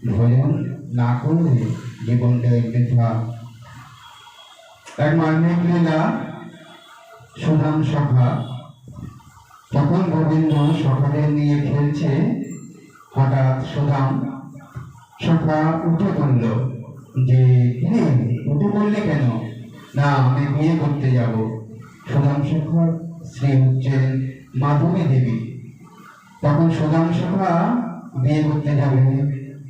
ভজন না করলে জীবনটাই বৃথা। এক মার্মিক লীলা, সুদাম সখা, তখন গোবিন্দ সখাদের নিয়ে খেলছে। হঠাৎ সুদাম সখা উঠে পড়ল যে উঠে পড়লে কেন? না, আমি বিয়ে করতে যাব। সুদাম সখার স্ত্রী হচ্ছেন মাধবী দেবী। তখন সুদাম সখা বিয়ে করতে যাবে।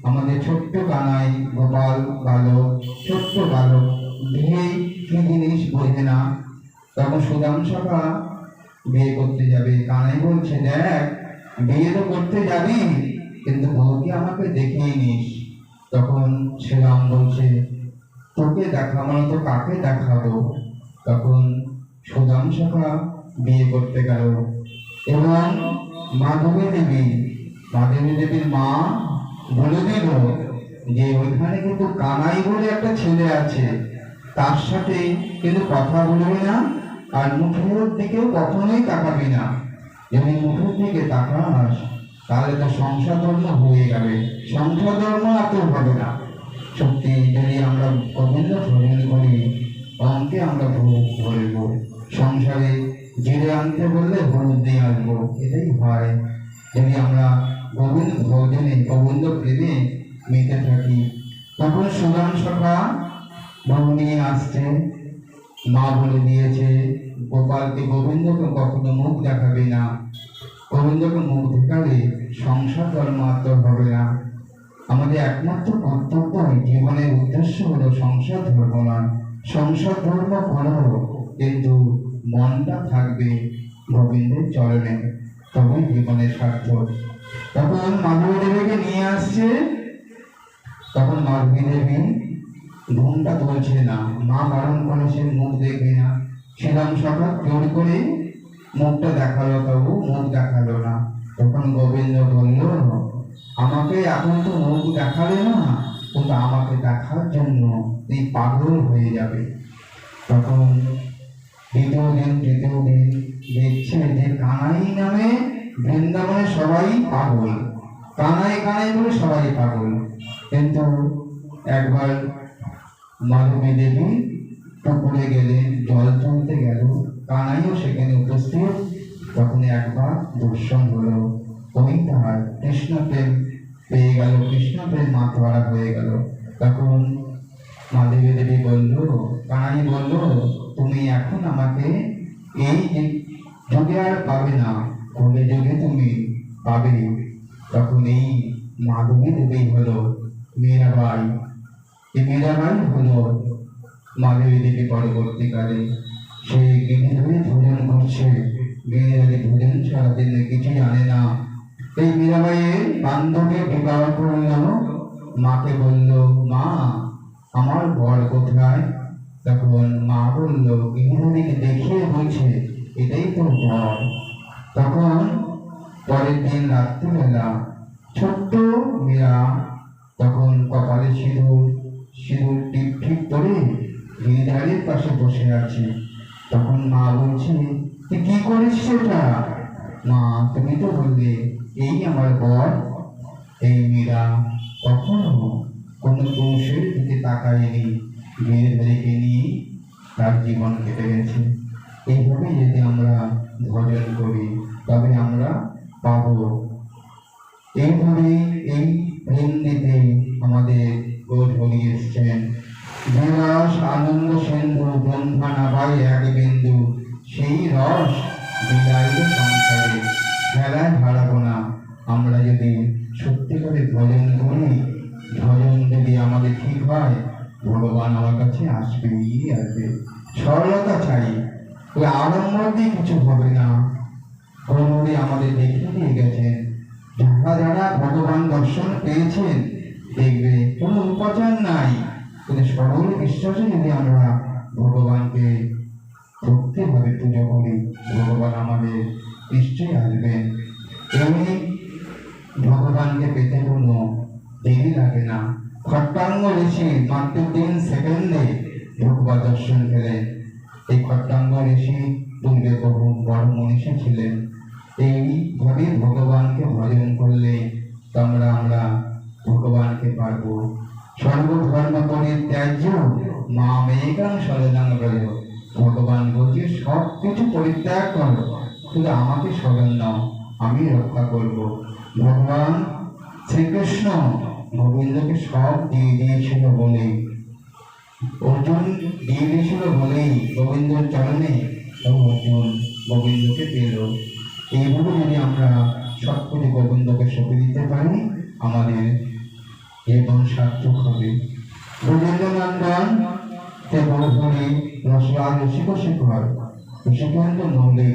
আমাদের ছোট্ট কানাই গোপাল বালক, ছোট্ট বালক, বিয়ে কি জিনিস বোঝে না। তখন সুদাম সখা বিয়ে করতে যাবে। কানাই বলছে, দেখ বিয়ে তো করতে যাবি, কিন্তু বউকে আমাকে দেখিয়ে নিস। তখন শ্রীরাম বলছে, তোকে দেখাবো না তো কাকে দেখাবো? তখন সুদাম সখা বিয়ে করতে গেল এবং মাধবী দেবীর মা বলে দিল যে ওইখানে কিন্তু কানাই বলে একটা ছেলে আছে, তার সাথে কিন্তু কথা বলবি না, আর মুখের দিকেও কখনোই তাকাবি না। যদি মুখের দিকে তাকাস তাহলে তো সংসার ধর্ম হয়ে যাবে, সংসার ধর্ম আর তো হবে না। সত্যি যদি আমরা গোবিন্দ ভজন করি অঙ্কে আমরা ভোগ ধরব, সংসারে জিরে আনতে বললে হলুদ দিয়ে আসবো, এটাই হয়। যদি আমরা গোবিন্দ ভজনে গোবিন্দ প্রেমে মেতে থাকি। তখন সুদাম সখা বউ নিয়ে আসছে। মা বলে দিয়েছে গোপালকে, গোবিন্দকে কখনো মুখ দেখাবে না, গোবিন্দকে মুখ দেখালে সংসার ধর্মাত্ম হবে না। আমাদের একমাত্র কর্তব্য, জীবনের উদ্দেশ্য হলো সংসার ধর্ম নয়। সংসার ধর্ম করো কিন্তু মনটা থাকবে গোবিন্দের চরণে, তবে জীবনের সার্থক। তখন মাধবী দেবীকে নিয়ে আসছে। তখন মাধবী দেবী ঘুমটা তুলছে না, মা বারণ করেছে মুখ দেখবে না। শ্রীরাম সখা জোর করে মুখটা দেখালো, তবু মুখ দেখালো না। তখন গোবিন্দ বলল, আমাকে এখন তো মুখ দেখালে না, কিন্তু আমাকে দেখার জন্য এই পাগল হয়ে যাবে। তখন তৃতীয় দিন দেখছে যে কানাই নামে বৃন্দাবনে সবাই পাগল, কানাই বলে সবাই পাগল। কিন্তু একবার মাধবী দেবী পুকুরে গেলেন, জল তুলতে গেল, কানাইও সেখানে উপস্থিত। তখন একবার দর্শন হলো, ওই তার কৃষ্ণ প্রেম পেয়ে গেল, কৃষ্ণ প্রেম মাতোয়ারা হয়ে গেল। তখন মাধবী দেবী বলল, কানাই বলল, তুমি এখন আমাকে এই যুগে আর পাবে না, কবে যুগে তুমি পাবে। তখন এই মাধবী দেবী হলো মীরাবাই। এই মীরাবাই হলো মাধবী দেবী পরবর্তীকালে। সে গিরিধরে ভোজন করছে, গিরিধরে ভোজন ছাড়া দিনে কিছু জানে না। এই মীরাবাইয়ের বান্ধবী বিবাহ করল, মাকে বলল, মা আমার বর কোথায়? তখন মা বলল, গিরিধরীকে দেখিয়ে বলছে এটাই তো বর। তখন পরের দিন রাত্রিবেলা ছোট্ট মীরা তখন কপালে সিঁদুর ঠিক করে গিরিধারের পাশে বসে আছে। তখন মা বলছে, তুই কি করিস সেটা? মা, তুমি তো বললে এই আমার বর। এই মীরা কখনো কোনো পুরুষের দিকে তাকায়নি, গিরিধারীকে নিয়ে তার জীবন কেটে গেছে। এইভাবে যদি আমরা ভজন করি তবে আমরা পাবো। এইভাবে এই প্রেম দিতে আমাদের রোজ বলি এসছেন, বিলাস আনন্দ সিন্ধু ব্রহ্মা নাভাই এক বিন্দু, সেই রস বিলাইল সংসারে। আড়ম্বর কিছু হবে না। প্রভুই আমাদের দেখিয়ে দিয়ে গেছেন, যারা যারা ভগবান দর্শন পেয়েছেন দেখবে কোনো উপাচার নাই, কিন্তু সরল বিশ্বাসে যদি আমরা ভগবানকে ভক্তিভাবে পুজো করি, ভগবান আমাদের নিশ্চয়ই আসবেন। এমনি ভগবানকে পেতে কোনো দেরি লাগে না। খট্টাঙ্গ ঋষি মাত্র 3 সেকেন্ডে ভগবত দর্শন পেলেন। এই খট্টাঙ্গ ঋষি পূর্বে বহু বড় মনীষী ছিলেন। এইভাবে ভগবানকে ভজন করলে আমরা ভগবানকে পারব। সর্বধর্ম পরিত্যাজ্য মামেকং শরণং ব্রজ। ভগবান বলছে সব কিছু পরিত্যাগ করো, শুধু আমাকে শরণ নাও, আমি রক্ষা করব। ভগবান শ্রীকৃষ্ণ গোবিন্দকে সব দিয়ে দিয়েছিল বলেই, অর্জুন দিয়ে দিয়েছিল বলেই গোবিন্দর চরণে অর্জুন গোবিন্দকে পেল। এইভাবে যদি আমরা সবকিছু গোবিন্দকে সঁপে দিতে পারি, আমাদের জীবন সার্থক হবে। গোবিন্দনন্দন তে বৌধুরী রসরাজ রসিক শিখর ঋষিকেন্দ্র নৌলে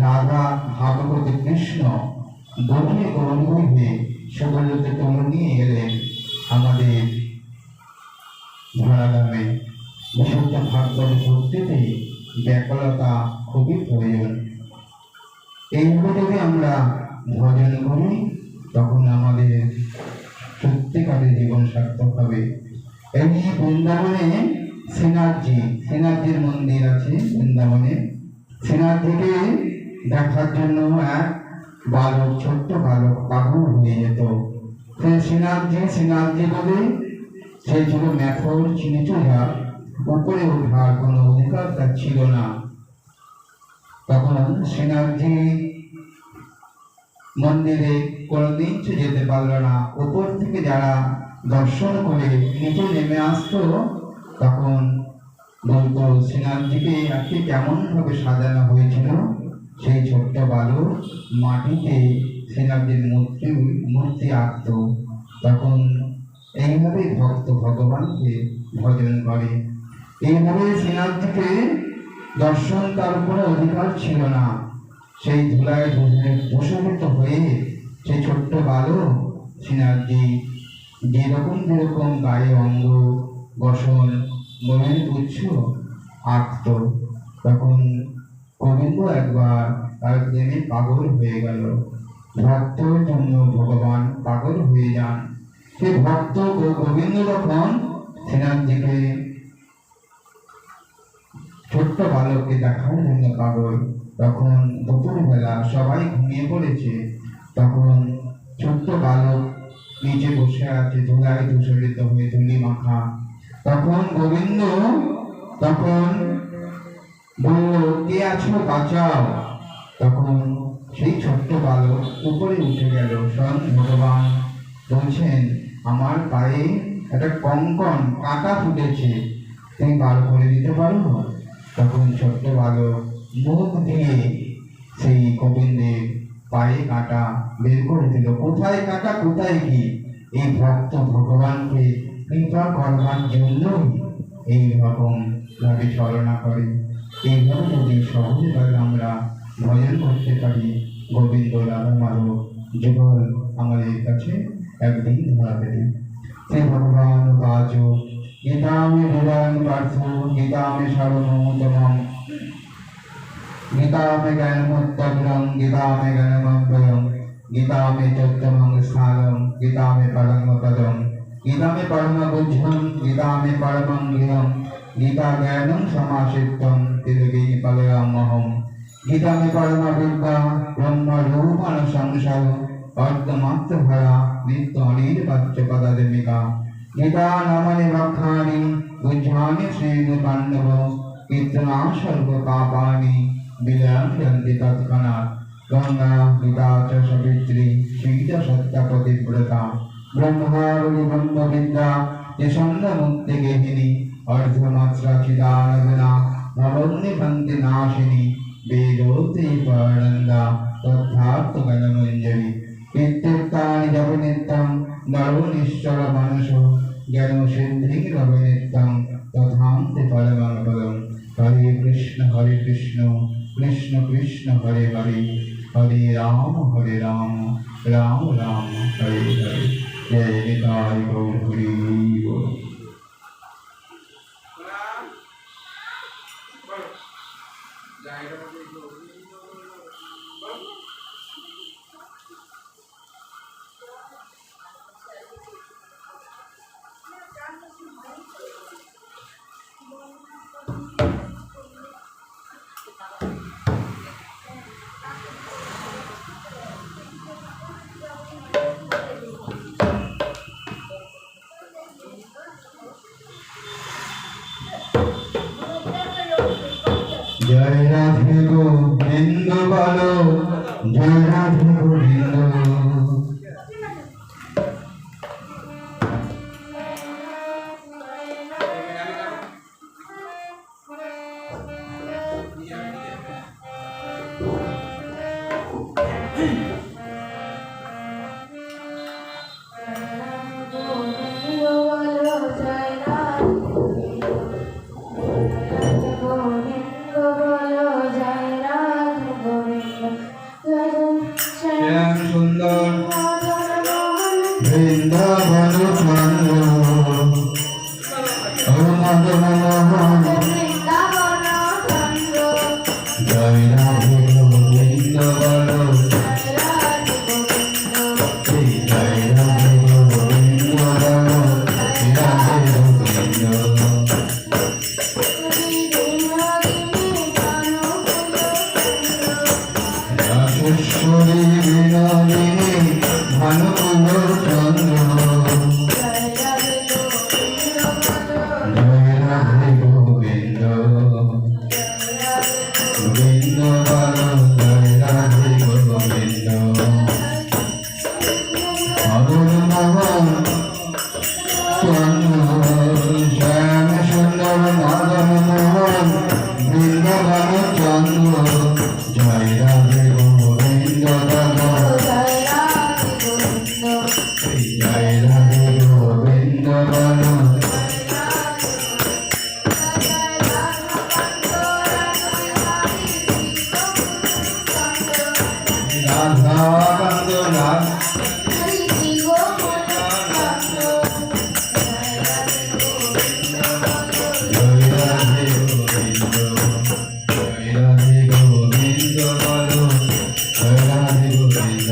রাধা ভাগবতী কৃষ্ণ গভীর গৌরবে সুবলতে তুলে নিয়ে এলেন আমাদের ধরাধামে। বিশুদ্ধ ভাগবত ভক্তিতে ব্যাকুলতা খুবই প্রয়োজন। এইভাবে যদি আমরা ভজন করি, তখন আমাদের সত্যিকারের জীবন সার্থক হবে। এই বৃন্দাবনে শ্রীনাথজির মন্দির আছে বৃন্দাবনে। শ্রীনাথজিকে দেখার জন্য এক বালক, ছোট্ট বালক পাগল হয়ে যেত। শ্রীনাথজি বলে সে ছিল মেথর চিনিচুরা, উপরে ওঠার কোনো অধিকার তার ছিল না। তখন শ্রীনাথজি মন্দিরে কোনদিন যেতে পারল না। উপর থেকে যারা দর্শন করে নিচে নেমে আসতো, তখন বলতো শ্রীনাথজিকে আজকে কেমন ভাবে সাজানো হয়েছিল। সেই ছোট্ট বালক মাটিতে শ্রীনাথজির মূর্তি আঁকত। তখন এইভাবে ভক্ত ভগবানকে ভজন করে। এইভাবে শ্রীনাথজিকে দর্শন তার উপরে অধিকার ছিল না। সেই ধুলায় প্রশমিত হয়ে সেই ছোট্ট বালক শ্রীনাথজি যেরকম গায়ে অঙ্গ বসন মনের পুচ্ছ আঁকত, তখন গোবিন্দ একবার তার প্রেমে পাগল হয়ে গেল। ভক্তর জন্য ভগবান পাগল হয়ে যান। সেই ভক্ত গোবিন্দ যখন শ্রীনাথজিকে ছোট্ট বালককে দেখার জন্য পাগল, তখন দুপুরবেলা সবাই ঘুমিয়ে পড়েছে। তখন ছোট্ট বালক নিচে বসে আছে, ধুলায় ধূসরিত হয়ে ধুলি মাখা। তখন গোবিন্দ বলল, কে আছো বাঁচাও। তখন সেই ছোট্ট বালক উপরে উঠে গেল। স্বয়ং ভগবান বলছেন, আমার পায়ে একটা কঙ্কন কাঁটা ফুটেছে, তুমি বার করে দিতে পারো? তখন ছোট্ট বালক মুখ দিয়ে সেই গোবিন্দের পায়ে কাঁটা বের করে দিল। কোথায় কাঁটা, কোথায় কি? এই ভক্ত ভগবানকে কৃপা করবার জন্যই এইরকম ভাবে ছলনা করে। এইভাবে যদি সহজভাবে আমরা ভজন করতে পারি, গোবিন্দ রাধা মাধব যুগল আমাদের কাছে একদিন ধরা দেবে। শ্রী ভগবান বাচ গীতামে হৃদয়ং পার্থ গীতামে সর্বমোত্তমম গীতামে জ্ঞানমুত্তমং গীতামে জ্ঞানমব্যয়ং গীতামে চোত্তমং স্থানম গীতামে পরম পদম গীতামে পরম বুদ্ধং গীতামে পরমং গৃহম গীতা জ্ঞানং সমাসিত্তং তিলগী পলয়ামহম গীতামে পরম বিদ্যা ব্রহ্ম রূপণ সংসার অর্ধমাত্র ভরা নিত্য অনির্বাচ্য পদাদেমিকা গীতা নামানি বক্ষানি বুঝানি শ্রীন পাণ্ডব কীর্তনা সর্ব পাপানি বিলয়ন্তি তৎক্ষণাৎ গঙ্গা গীতা চ সাবিত্রী শীত সত্য পতিব্রতা ব্রহ্মাবলী ব্রহ্মবিদ্যা নিঃসন্দ মুক্তি গেহিনী অর্ধমাত্রা চিদানন্দনা নবন্নিভন্তি নাশিনী বেদোতি পরনন্দা তথার্থ জ্ঞানমঞ্জরি ইত্যুক্তানি জপ নিত্যং নরো নিশ্চল মানসো জ্ঞান সিদ্ধিং রবে নিত্যং তথান্তি পরমং পদম হরে কৃষ্ণ কৃষ্ণ কৃষ্ণ হরে হরে হরে রাম রাম রাম হরে হরে জয় নিতাই গৌর হরি বল। জয় রাধে গোবিন্দ বলো, জয় রাধে গোবিন্দ। শ্যাম সুন্দর বৃন্দাবন চন্দ্র মদন মোহন জয় রাধে গোবিন্দ বলো, জয় রাধে গোবিন্দ বলো, রাধে গোবিন্দ। রাজেশ্বরী বিনোদিনী ভানুকুল চন্দ্র জয় রাধে গোবিন্দ গোবিন্দ বলো, জয় রাধে গোবিন্দ। মদন মোহন চন্দ্র শ্যাম সুন্দর মদন মোহন বৃন্দাবন চন্দ্র জয় রাধে গোবিন্দ বলো, জয় রাধে গোবিন্দ বলো। রাধা কান্ত রাধ জয় রাধে গোবিন্দ, জয় রাধে গোবিন্দ বলো, জয় রাধে গোবিন্দ।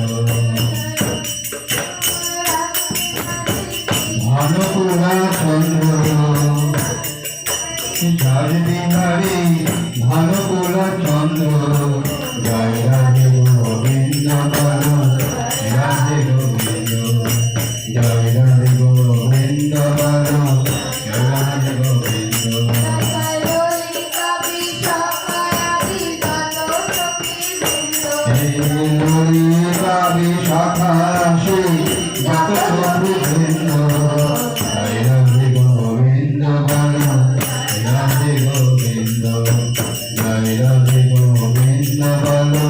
ভানুকুলা চন্দ্র জয় বিহারী ভানুকুলা চন্দ্র জয় রাধে গোবিন্দ বলো, রাধে গোবিন্দ। জয় রাধে গোবিন্দ বলো, জয় রাধে গোবিন্দ। ললিতা বিশাখা রাশি যত বৃন্দ জয় রাধে গোবিন্দ বলো, রাধে গোবিন্দ। জয় রাধে গোবিন্দ বলো,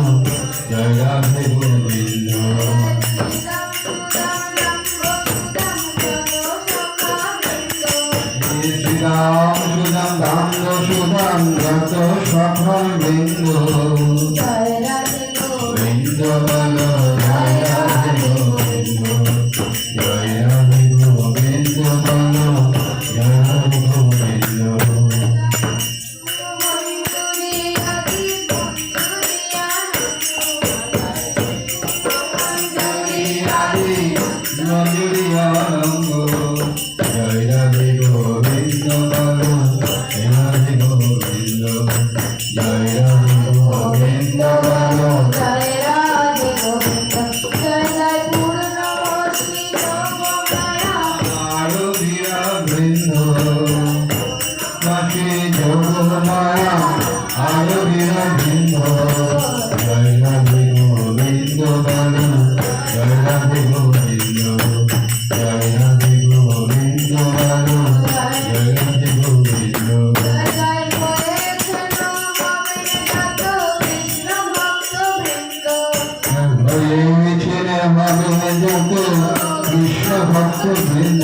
জয় রাধে গোবিন্দ। শ্রীরাম সুদাম দাম সুদাম যত সফল বৃন্দ বৃন্দ বলো, জয় রাধে গোবিন্দ। জয় রাধে গোবিন্দ বলো, জয় রাধে গোবিন্দ। মধুরিয়া রঙ্গ জয় রাধে গোবিন্দ বলো, জয় রাধে গোবিন্দ। জয় রাধে গোবিন্দ বলো, আরবিয়া বৃন্দ মাকে যোগ মায়া আরবিয়া বৃন্দ জয় রাধে গোবিন্দ বলো, জয় রাধে গোবিন্দ। জয় রাধে গোবিন্দ বলো, জয় রাধে গোবিন্দ। কৃষ্ণ ভক্ত বৃন্দ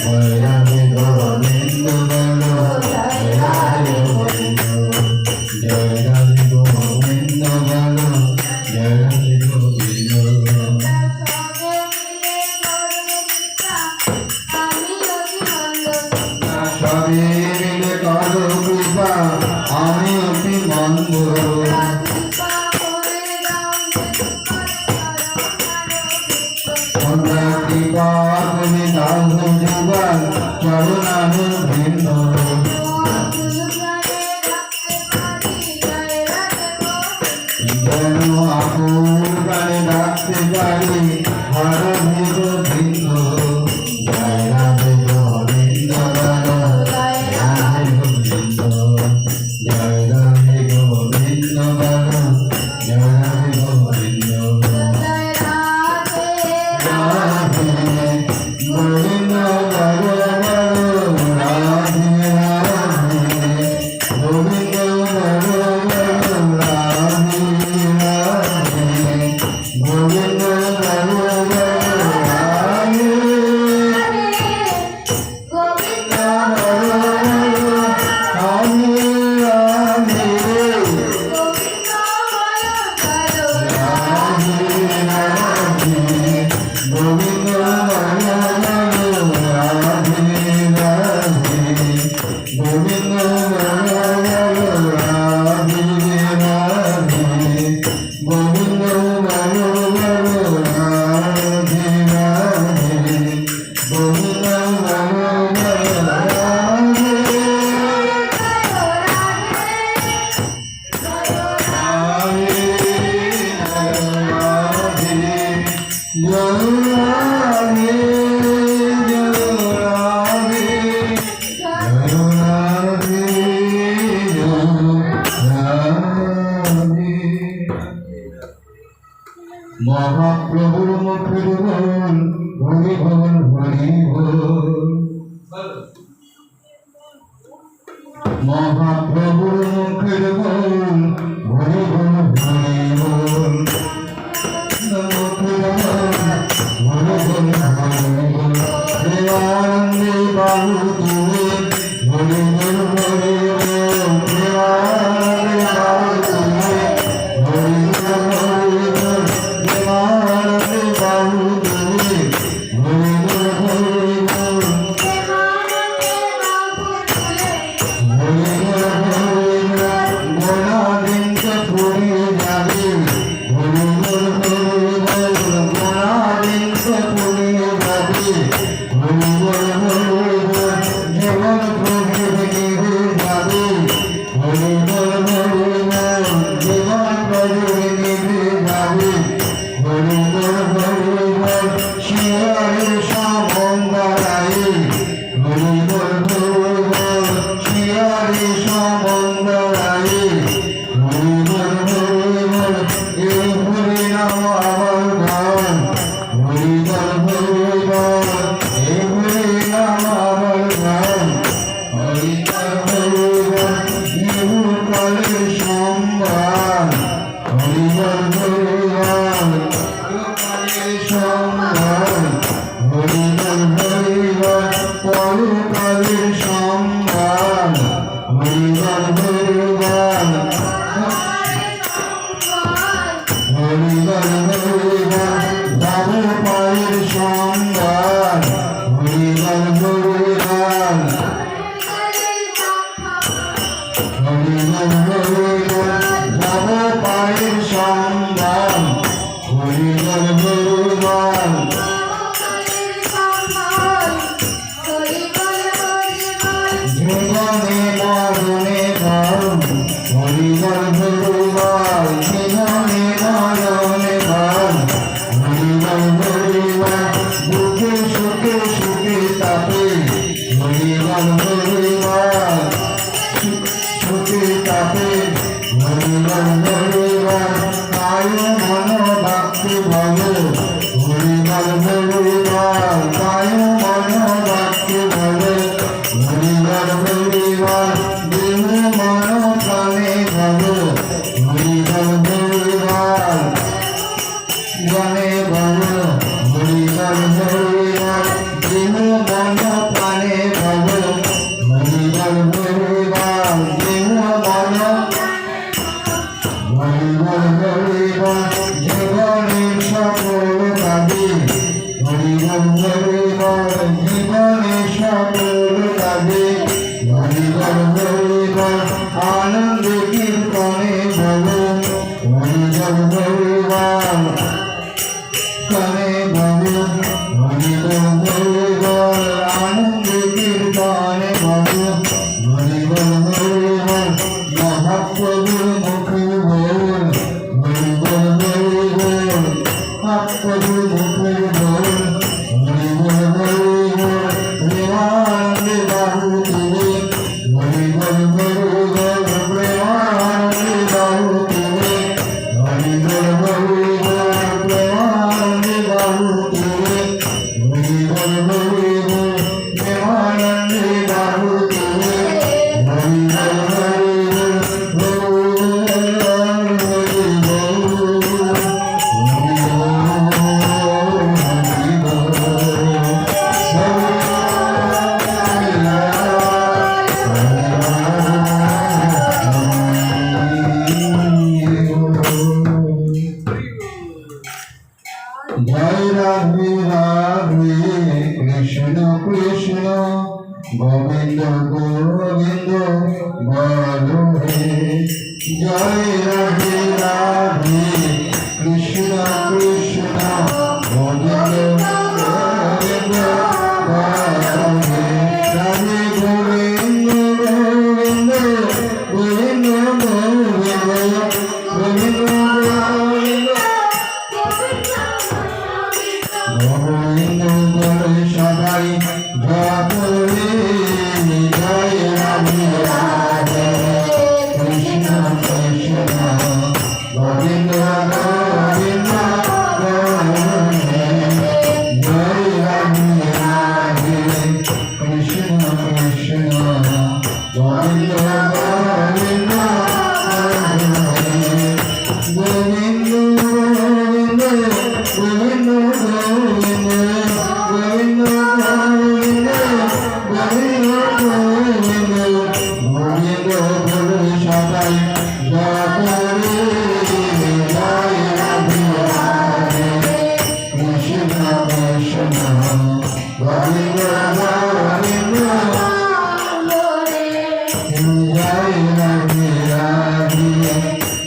জয় রাধে গোবিন্দ বলো, জয় রাধে গোবিন্দ। আকুল প্রাণে ডাকতে পারি হরধি গোবিন্দ জয় রাধে গোবিন্দ জয় রাধে গোবিন্দ জয় রাধে গোবিন্দ জয় রাধে গোবিন্দ জয় রাধে রাধে গোবিন্দ রাধে রাধে গোবিন্দ মহাপ্রভুর মুখের বল হরি বল হরি বল মহাপ্রভুর মুখের বল হরি বল হরি বল মুখের বল হরি বল হরি বল দেবানন্দে বাহু তুলে হরি বল হরি বল দেবানন্দে বাহু তুলে হরি বল হরি বল দেবানন্দে বাহু তুলে হরি বল হরি বল মহাপ্রভুর মুখে বল রাধে রাধে কৃষ্ণ কৃষ্ণ গোবিন্দ গোবিন্দ রাধে রাধে গোবিন্দ গোবিন্দ গোবিন্দ গোবিন্দ গোবিন্দ গোবিন্দ বলে সবাই জয় জয় রাধে রাধে কৃষ্ণ কৃষ্ণ গোবিন্দ গোবিন্দ জয় রাধে রাধে কৃষ্ণ কৃষ্ণ গোবিন্দ গোবিন্দ গোবিন্দ গোবিন্দ গোবিন্দ গোবিন্দ সবাই জয় রাধে রাধে কৃষ্ণ কৃষ্ণ গোবিন্দ গোবিন্দ জয় রাধে রাধে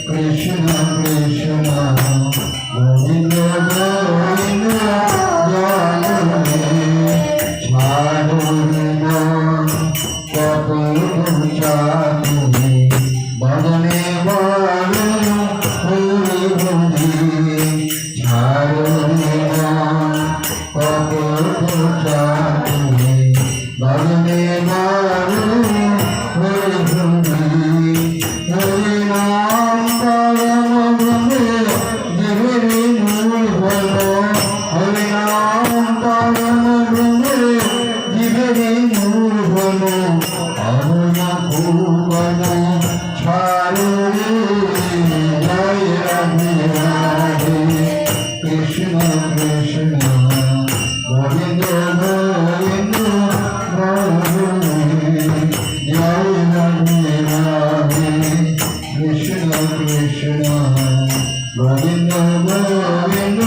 কৃষ্ণ কৃষ্ণ গোবিন্দ গোবিন্দ বদনে বলো হরি হরি ছাড়ো বদনে বলো হরি হরি হরি নাম পরম ব্রহ্ম জীবনে মূল হলো হরি নাম পরম ব্রহ্ম জীবনে মূল হলো অরুণ ভুবন ছাড়ো জয় রাধে রাধে কৃষ্ণ কৃষ্ণ গোবিন্দ গোবিন্দ জয় রাধে রাধে কৃষ্ণ কৃষ্ণ গোবিন্দ গোবিন্দ